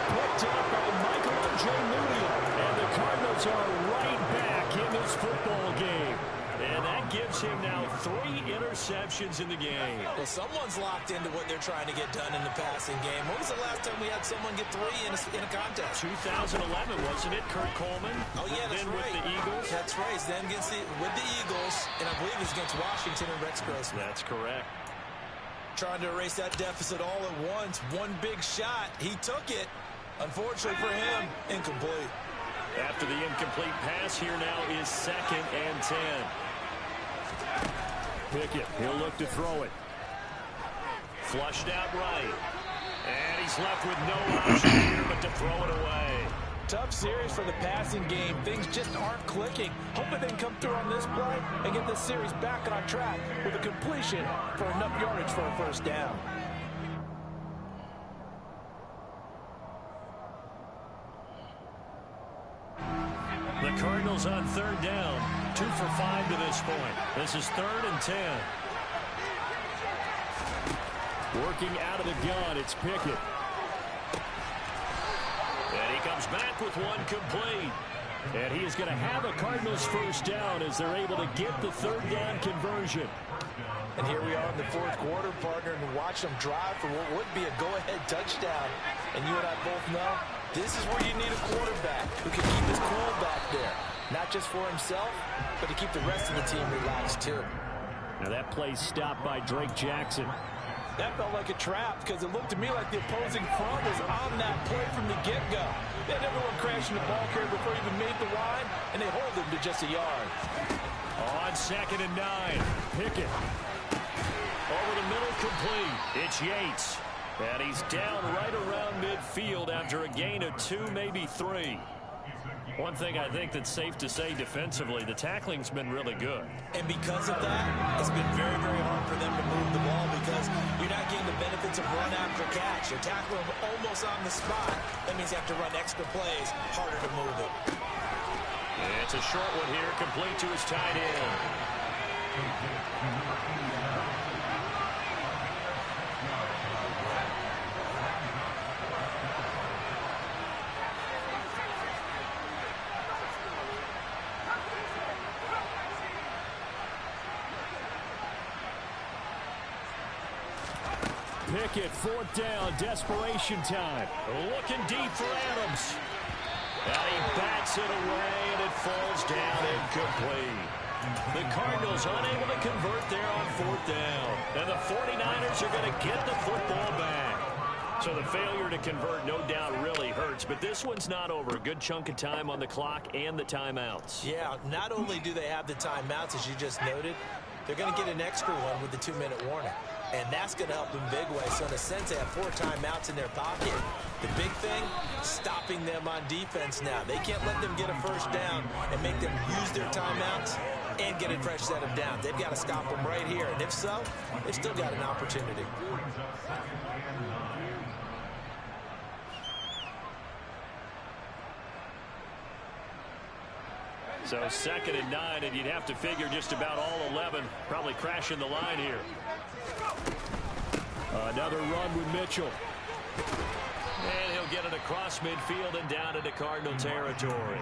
B: Picked up by Michael J. And the Cardinals are right back in this football game. And that gives him now 3 interceptions in the game.
C: Well, someone's locked into what they're trying to get done in the passing game. When was the last time we had someone get 3 in a contest?
B: 2011, wasn't it? Kurt Coleman.
C: Oh, yeah, that's
B: then
C: right.
B: With the Eagles.
C: That's right. Then with the Eagles, and I believe he's against Washington and Rex Grossman.
B: That's correct.
C: Trying to erase that deficit all at once. One big shot. He took it. Unfortunately for him, incomplete.
B: After the incomplete pass, here now is 2nd and 10.
D: Pickett, he'll look to throw it.
B: Flushed out right. And he's left with no option here but to throw it away.
C: Tough series for the passing game. Things just aren't clicking. Hoping they can come through on this play and get this series back on track with a completion for enough yardage for a 1st down.
B: The Cardinals on 3rd down. 2 for 5 to this point. This is 3rd and 10.
D: Working out of the gun, it's Pickett.
B: And he comes back with one complete.
D: And he is going to have a Cardinals 1st down as they're able to get the 3rd down conversion.
C: And here we are in the 4th quarter, partner, and watch them drive for what would be a go-ahead touchdown. And you and I both know this is where you need a quarterback who can keep his cool back there. Not just for himself, but to keep the rest of the team relaxed, too.
D: Now that play stopped by Drake Jackson.
C: That felt like a trap because it looked to me like the opposing front was on that play from the get-go. They had everyone crashing the ball carrier before he even made the line, and they hold him to just a yard.
D: On 2nd and 9, Pickett. Over the middle, complete. It's Yates. And he's down right around midfield after a gain of 2, maybe 3. One thing I think that's safe to say defensively, the tackling's been really good.
C: And because of that, it's been very, very hard for them to move the ball because you're not getting the benefits of run after catch. You're tackling them almost on the spot. That means you have to run extra plays, harder to move it.
D: It's a short one here, complete to his tight end. Pickett, 4th down, desperation time. Looking deep for Adams. And he bats it away, and it falls down incomplete. The Cardinals unable to convert there on 4th down. And the 49ers are going to get the football back. So the failure to convert, no doubt, really hurts. But this one's not over. A good chunk of time on the clock and the timeouts.
C: Yeah, not only do they have the timeouts, as you just noted, they're going to get an extra one with the 2-minute warning. And that's going to help them big way. So in a sense, they have 4 timeouts in their pocket. The big thing, stopping them on defense now. They can't let them get a first down and make them use their timeouts and get a fresh set of downs. They've got to stop them right here. And if so, they've still got an opportunity.
D: So 2nd and 9, and you'd have to figure just about all 11 probably crashing the line here. Another run with Mitchell. And he'll get it across midfield and down into Cardinal territory.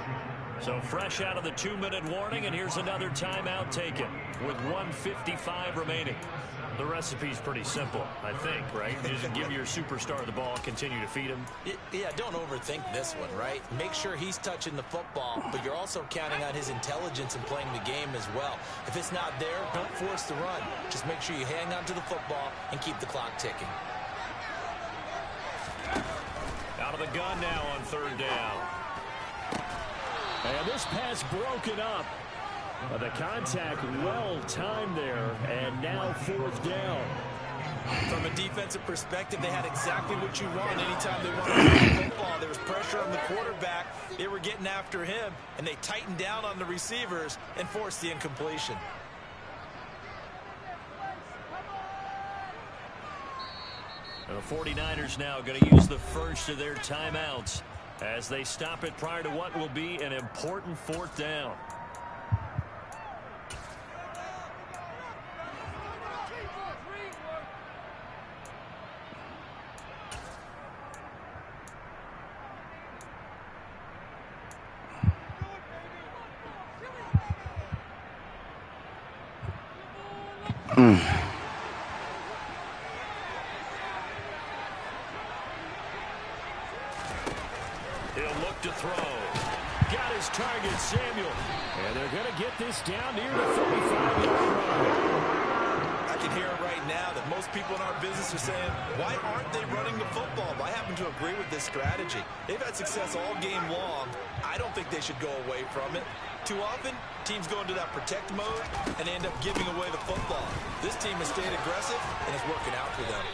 D: So fresh out of the 2-minute warning, and here's another timeout taken with 1:55 remaining. The recipe's pretty simple, I think, right? You just give your superstar the ball, continue to feed him.
C: Yeah, don't overthink this one, right? Make sure he's touching the football, but you're also counting on his intelligence in playing the game as well. If it's not there, don't force the run. Just make sure you hang on to the football and keep the clock ticking.
D: Out of the gun now on 3rd down. And this pass broken up. The contact well timed there, and now 4th down.
C: From a defensive perspective, they had exactly what you want anytime they wanted to run the football. There was pressure on the quarterback. They were getting after him, and they tightened down on the receivers and forced the incompletion.
D: The 49ers now going to use the first of their timeouts as they stop it prior to what will be an important 4th down. He'll look to throw. Got his target, Samuel. And they're going to get this down near the 35-yard line.
C: I can hear it right now that most people in our business are saying, why aren't they running the football? I happen to agree with this strategy. They've had success all game long. I don't think they should go away from it. Too often, teams go into that protect mode and end up giving away the football. This team has stayed aggressive, and it's working out for them.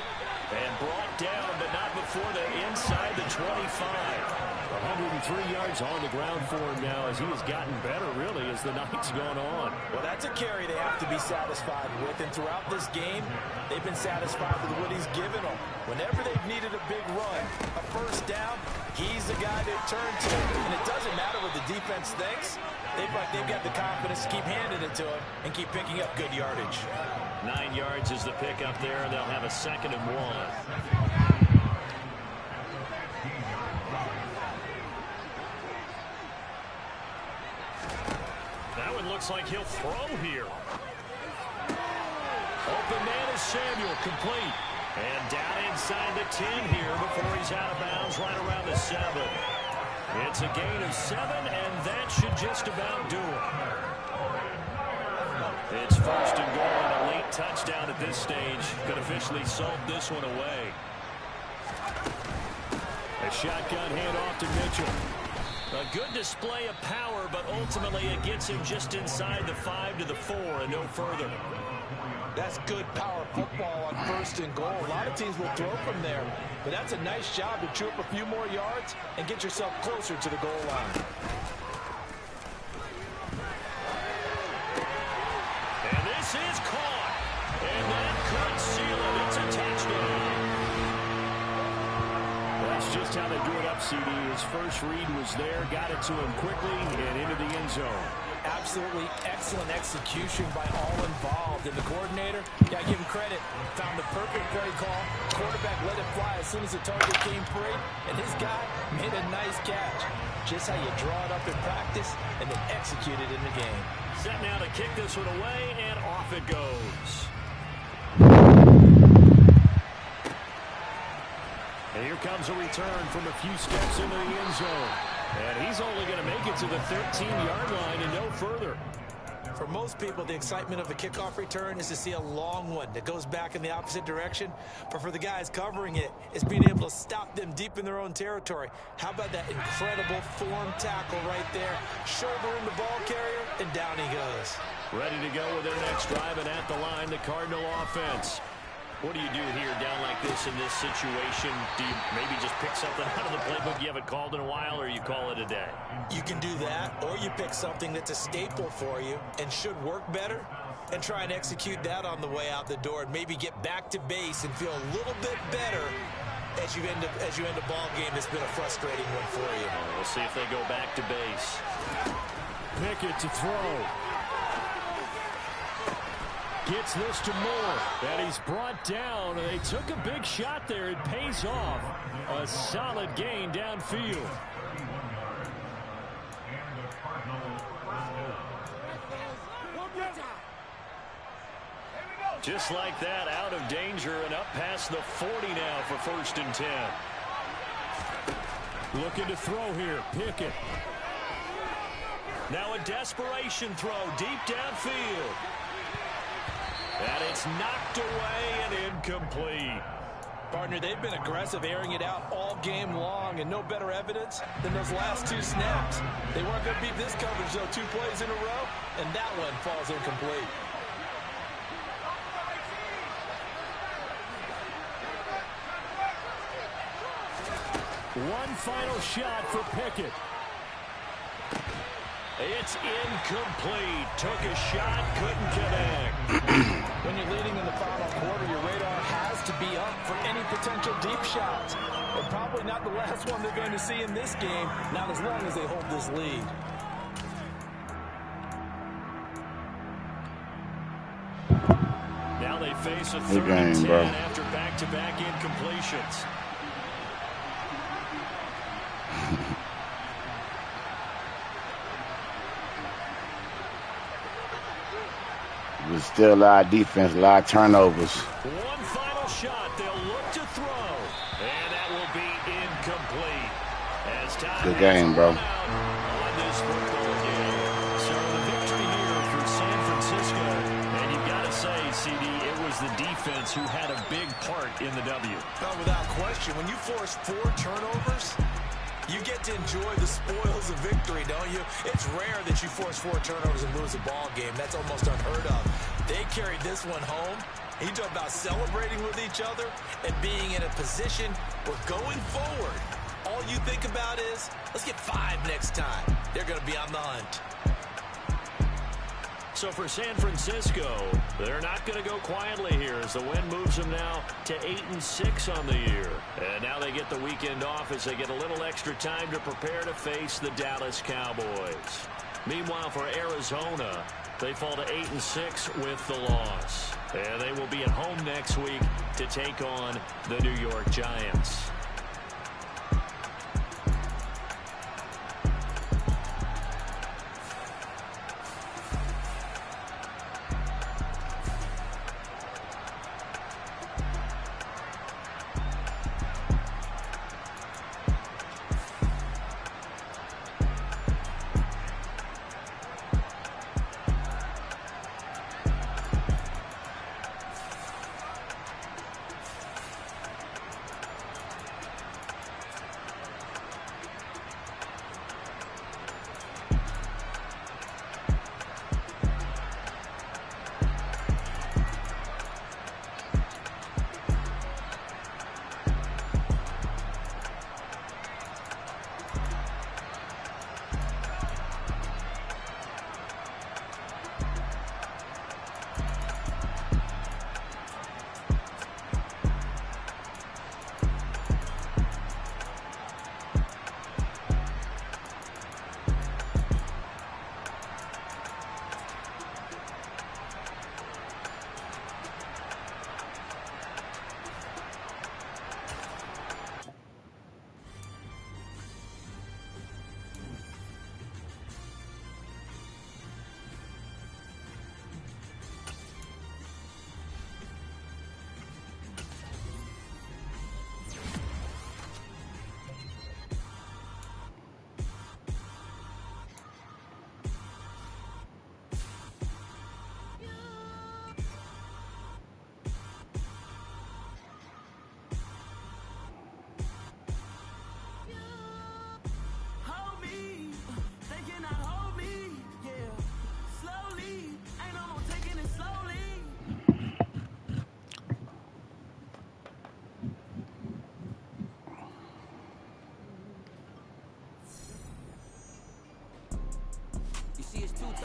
D: And brought down, but not before the inside the 25. 103 yards on the ground for him now as he has gotten better, really, as the night's gone on.
C: Well, that's a carry they have to be satisfied with. And throughout this game, they've been satisfied with what he's given them. Whenever they've needed a big run, a first down, he's the guy they turn to. And it doesn't matter what the defense thinks. They've got the confidence to keep handing it to him and keep picking up good yardage.
D: 9 yards is the pickup there, and they'll have a 2nd and 1. That one looks like he'll throw here. Open man is Samuel, complete. And down inside the 10 here before he's out of bounds right around the 7. It's a gain of 7, and that should just about do it. It's 1st and goal in a late
B: touchdown at this stage could officially salt this one away. A shotgun handoff to Mitchell. A good display of power, but ultimately it gets him just inside the 5 to the 4 and no further.
C: That's good power football on 1st and goal. A lot of teams will throw from there, but that's a nice job to chew up a few more yards and get yourself closer to the goal line.
B: And this is caught. And that could seal it. It's a touchdown. That's just how they do it up, CD. His first read was there, got it to him quickly, and into the end zone.
C: Absolutely excellent execution by all involved. And the coordinator, yeah, give him credit, found the perfect play call. Quarterback let it fly as soon as the target came free, and his guy made a nice catch. Just how you draw it up in practice and then execute it in the game.
B: Set now to kick this one away, and off it goes. And here comes a return from a few steps into the end zone. And he's only going to make it to the 13-yard line and no further.
C: For most people, the excitement of a kickoff return is to see a long one that goes back in the opposite direction. But for the guys covering it, it's being able to stop them deep in their own territory. How about that incredible form tackle right there? Shoulder in the ball carrier, and down he goes.
B: Ready to go with their next drive, and at the line, the Cardinal offense. What do you do here down like this in this situation? Do you maybe just pick something out of the playbook you haven't called in a while, or you call it a day?
C: You can do that, or you pick something that's a staple for you and should work better and try and execute that on the way out the door and maybe get back to base and feel a little bit better as you end a ball game that's been a frustrating one for you.
B: We'll see if they go back to base.
D: Pickett to throw. Gets this to Moore, and he's brought down, and they took a big shot there. It pays off. A solid gain downfield.
B: Just like that, out of danger and up past the 40 now for 1st and 10.
D: Looking to throw here, Pickett.
B: Now a desperation throw deep downfield. And it's knocked away and incomplete.
C: Partner, they've been aggressive, airing it out all game long, and no better evidence than those last 2 snaps. They weren't going to beat this coverage, though, 2 plays in a row, and that one falls incomplete.
D: One final shot for Pickett.
B: It's incomplete. Took a shot, couldn't connect.
C: When you're leading in the final quarter, your radar has to be up for any potential deep shots. And probably not the last one they're going to see in this game, not as long as they hold this lead.
B: Now they face a 3rd and 10 after back-to-back incompletions.
A: There's still a lot of defense, a lot of turnovers.
B: One final shot. They'll look to throw. And that will be incomplete. As time
A: good game, bro.
B: On this football game. So the victory here for San Francisco. And you've got to say, CD, it was the defense who had a big part in the W.
C: Oh, without question. When you force 4 turnovers, you get to enjoy the spoils of victory, don't you? It's rare that you force 4 turnovers and lose a ball game. That's almost unheard of. They carried this one home. You talk about celebrating with each other and being in a position where going forward, all you think about is, let's get 5 next time. They're going to be on the hunt.
B: So for San Francisco, they're not going to go quietly here as the win moves them now to 8-6 on the year. And now they get the weekend off as they get a little extra time to prepare to face the Dallas Cowboys. Meanwhile, for Arizona, they fall to 8-6 with the loss. And they will be at home next week to take on the New York Giants.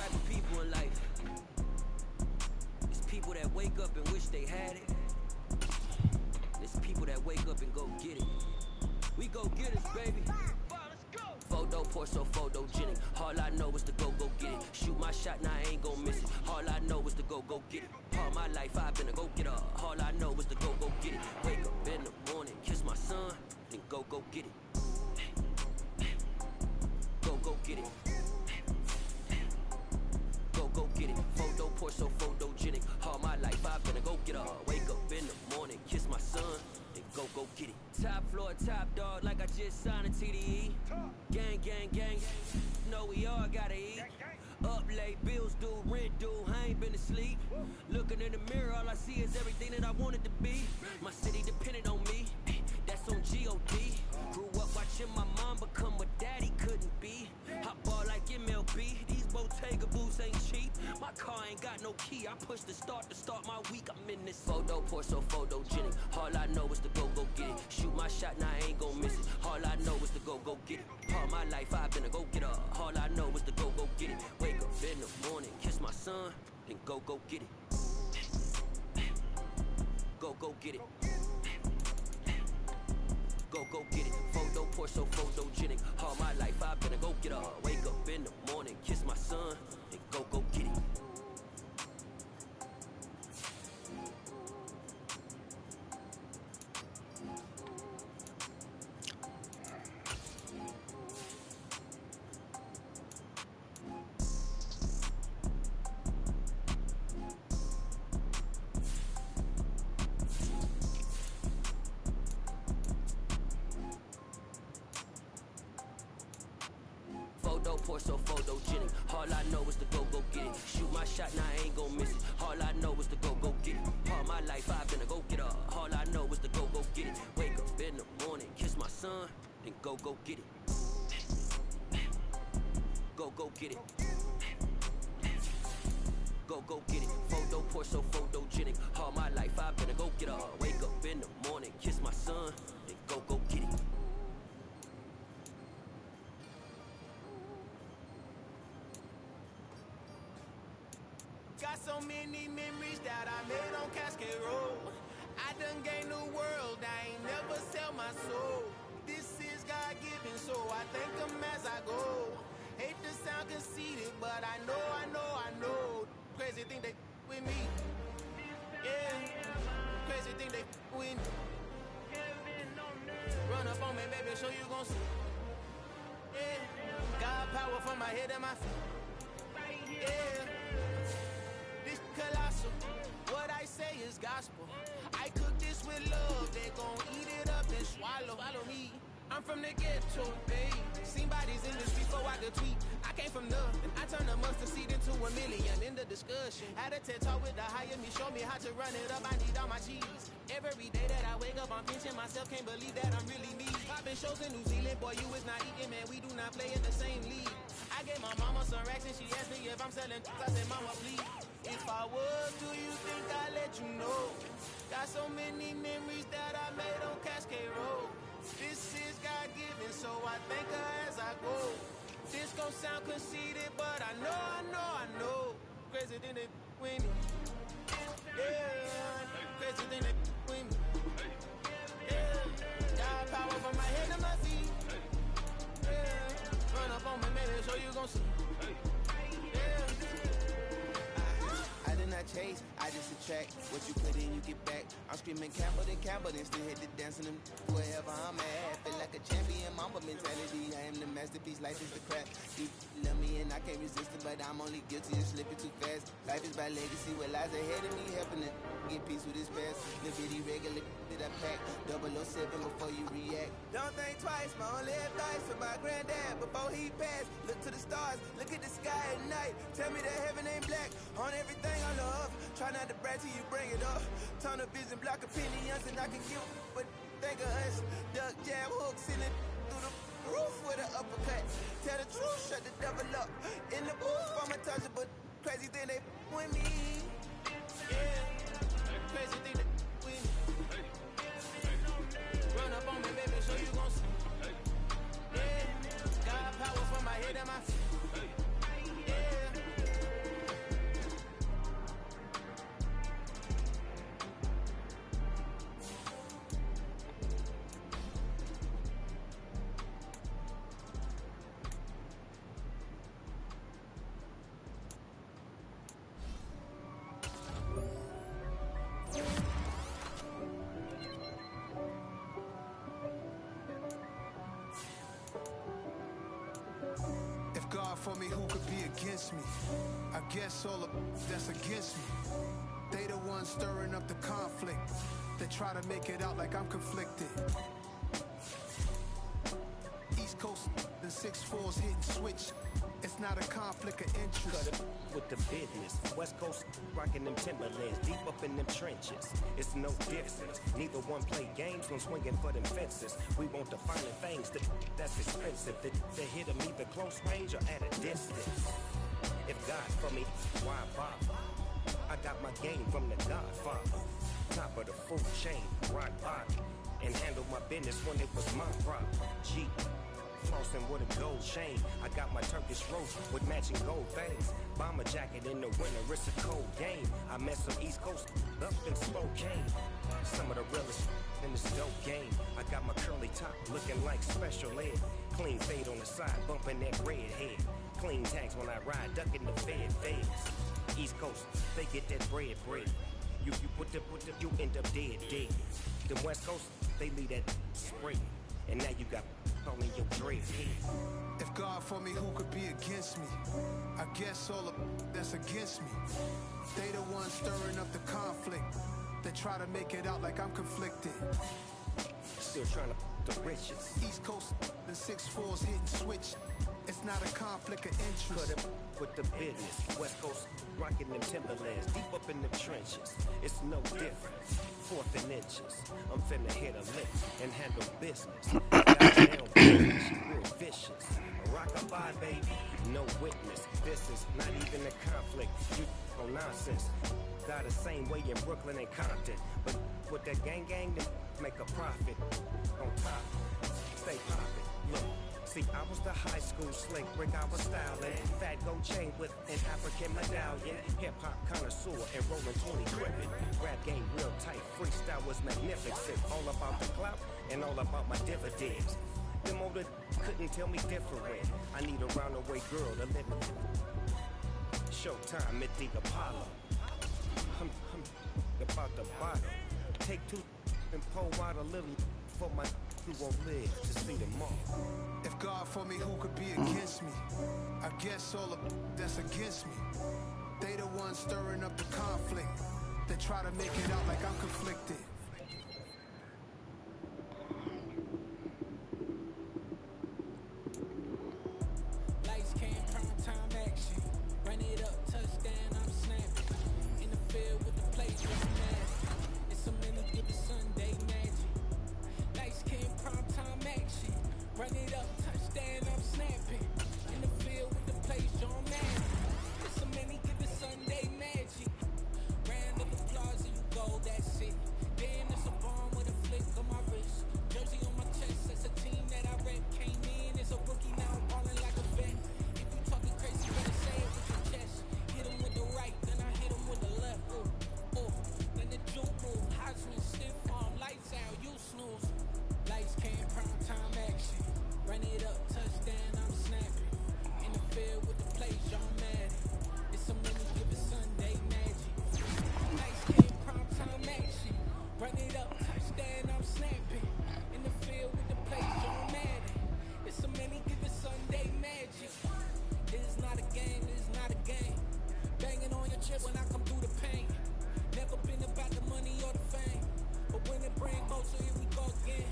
F: type of people in life. It's people that wake up and wish they had it. It's people that wake up and go get it. We go get it, baby. Photo poor, so photogenic. All I know is to go get it. Shoot my shot, now I ain't gon' miss it. All I know is to go get it. All my life I've been a go-getter. All I know is to go get it. Wake up in the morning, kiss my son, then go get it. Go get it. Go get it. Photo poor, so photogenic. All my life I've been a go-getter. Wake up in the morning, kiss my son, then go get it. Top floor, top dog, like I just signed a TDE. Gang, gang, gang. Know we all gotta eat. Up late, bills due, rent due, I ain't been asleep. Looking in the mirror, all I see is everything that I wanted to be. My city depended on me, that's on G.O.D. Grew up watching my mom become what daddy couldn't be. I ball like MLB, these Bottega boots ain't cheap. My car ain't got no key, I push the start to start my week. I'm in this photo poor, so photogenic. All I know is to go get it. Shoot my shot, now I ain't gon' miss it. All I know is to go get it. All my life I've been a go-getter. All I know is to go get it. Wake up in the morning, kiss my son, then go get it. Go get it. Go get it. Photo poor, so photogenic. All my life I've been a go-getter. Wake up in the morning, kiss my son, then go get it. Poor, so photogenic. All I know is to go get it. Shoot my shot, now I ain't gon' miss it. All I know is to go get it. All my life I've been a go-getter. All I know is to go get it. Wake up in the morning, kiss my son, then go get it. Go get it. Go get it. Photo poor, so photogenic. All my life I've been a go-getter. Wake up in the morning, kiss my son, then go get it.
G: Got so many memories that I made on Cascade Road. I done gained the world, I ain't never sell my soul. This is God-given, so I thank him as I go. Hate to sound conceited, but I know. Crazy thing they with me. Yeah, crazy thing they with me. Run up on me, baby, show you gon' see. Yeah, God power from my head and my feet. Yeah. Colossal, what I say is gospel. I cook this with love, they gon' eat it up and swallow. Follow me, I'm from the ghetto, babe. Seen bodies in the streets so I could tweet. I came from nothing, I turned a mustard seed into a million. In the discussion, had a TED talk with the higher me, show me how to run it up. I need all my cheese. Every day that I wake up, I'm pinching myself, can't believe that I'm really me. Popping shows in New Zealand, boy, you is not eating, man. We do not play in the same league. I gave my mama some racks and she asked me if I'm selling. I said, mama, please. If I was, do you think I'd let you know? Got so many memories that I made on Cascade Road. This is God-given, so I thank her as I go. This gon' sound conceited, but I know. Crazy thing they win me. Yeah, crazy thing they win me. Yeah, got power from my head to my feet. Yeah, run up on me, maybe show you gon' see. Yeah. I did not chase, I just attract. What you put in, you get back. I'm screaming Campbell, then still hit the dancing. Wherever I'm at, feel like a champion, mamba mentality. I am the masterpiece, life is the crap. You love me and I can't resist it, but I'm only guilty of slipping too fast. Life is by legacy, what lies ahead of me, helping to get peace with this past. The bitty regular that I pack, 007 before you react. Don't think twice, my only advice for my granddad before he passed. Look to the stars, look at the sky at night. Tell me that heaven ain't black on everything I love. Try not to brag till you bring it up. Tunnel vision, block opinions, and I can give but think of us. Duck, jab, hook, ceiling through the roof with an uppercut. Tell the truth, shut the devil up. In the booth, I'm untouchable. Crazy thing they with me. Yeah, crazy thing they with me. Run up on me, baby, so you gon' see. Yeah, got power from my head and my feet. Yeah,
H: for me, who could be against me? I guess all of that's against me. They the ones stirring up the conflict. They try to make it out like I'm conflicted. East Coast, the 6-4s hitting switch. It's not a conflict of interest.
I: Cut it with the business. West Coast rocking them Timberlands, deep up in them trenches. It's no difference. Neither one play games when swinging for them fences. We want the finer things that's expensive. The hit them either close range or at a distance. If God for me, why bother? I got my game from the Godfather. Top of the food chain, rock bottom. And handle my business when it was my problem. G. Flossing with a gold chain. I got my Turkish roast with matching gold things. Bomber jacket in the winter, it's a cold game. I met some East Coast up in Spokane. Some of the realest in this dope game. I got my curly top looking like special ed. Clean fade on the side, bumping that red head. Clean tags when I ride, ducking the feds. East Coast, they get that bread. You you end up dead. Them West Coast, they leave that spray. And now you got only your dread head.
H: If God for me, who could be against me? I guess all of that's against me. They the ones stirring up the conflict. They try to make it out like I'm conflicted.
I: Still trying to the riches.
H: East Coast, the 6-4s hitting switch. It's not a conflict of interest.
I: Cut it with the business. West Coast rocking them Timberlands, deep up in the trenches. It's no different. 4th and inches. I'm finna hit a lick and handle business. Goddamn bitch, real vicious. Rock-a-bye, baby, no witness. This is not even a conflict. You no nonsense. Got the same way in Brooklyn and Compton, but with that gang, they make a profit. On top, stay poppin'. Look. See, I was the high school slick brick, I was styling. Fat gold chain with an African medallion. Hip-hop connoisseur and rolling 20 gripping. Rap game real tight, freestyle was magnificent. All about the clout and all about my dividends. Them older couldn't tell me different. I need a roundaway girl to live with. Showtime at the Apollo. I'm about the bottle. Take 2 and pour out a little for my who won't live to see them all.
H: If God for me, who could be against me? I guess all of that's against me. They the ones stirring up the conflict. They try to make it out like I'm conflicted.
J: Lights, cam, prime time action. Run it up, touchdown, I'm snapping. In the field with the play, just mad. It's so many give it Sunday magic. Lights, cam, prime time action. Run it up, touchdown, I'm snapping. In the field with the play, John Madden. It's so many give it Sunday magic. Round of applause and you go, that's it. Then it's a bomb with a flick on my wrist. Jersey on my chest, that's a team that I rep. Came in as a rookie, now I'm ballin' like a vet. If you talking crazy, better say it with your chest. Hit him with the right, then I hit him with the left. Ooh, ooh, then the juke move. Heisman, stiff arm, lights out, you snooze. Lights, cam, prime time action. Run it up, touchdown, I'm snapping. In the field with the play, John Madden. It's so many give it Sunday magic. Lights, cam, prime time action. Run it up, touchdown, I'm snapping. In the field with the play, John Madden. It's so many give it Sunday magic. This is not a game, this is not a game. Banging on your chip when I come through the pain. Never been about the money or the fame. But when it bring goes, so here we go again.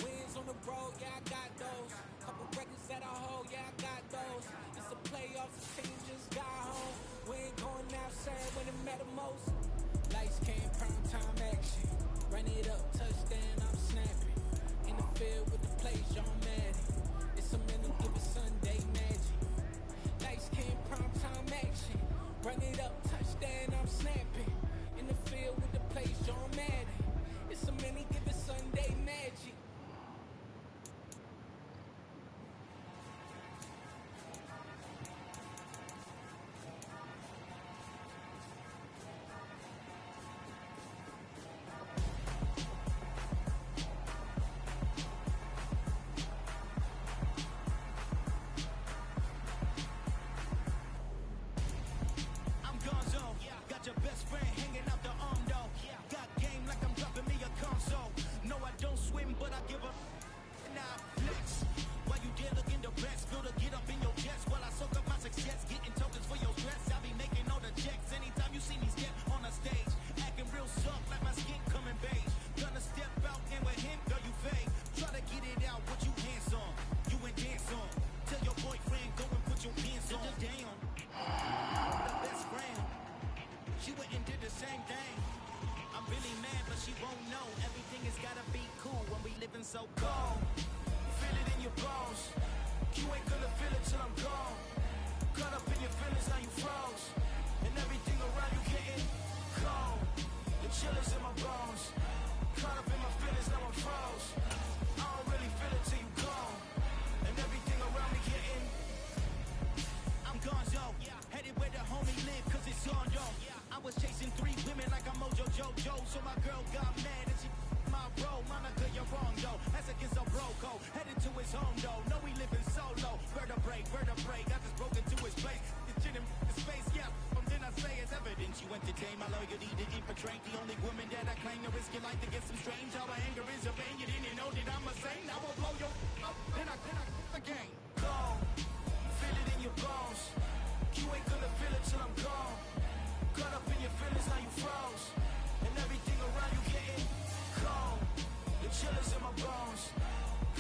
J: Wins on the road, yeah, I got those. Couple records that I hold, yeah, I got those. It's the playoffs, the team just got home. We ain't going outside when it matter most. Lights, cam, prime time action. Run it up, touchdown, I'm snapping. In the field with the play, John Madden. It's so many give it Sunday magic. Lights, cam, prime time action. Run it up, touchdown, I'm snapping. In the field with the play, John Madden. It's so many give it Sunday magic.
K: drink. The only woman that I claim to risk your life to get some strange. All my anger is your pain. You didn't know that I'm a saint. I won't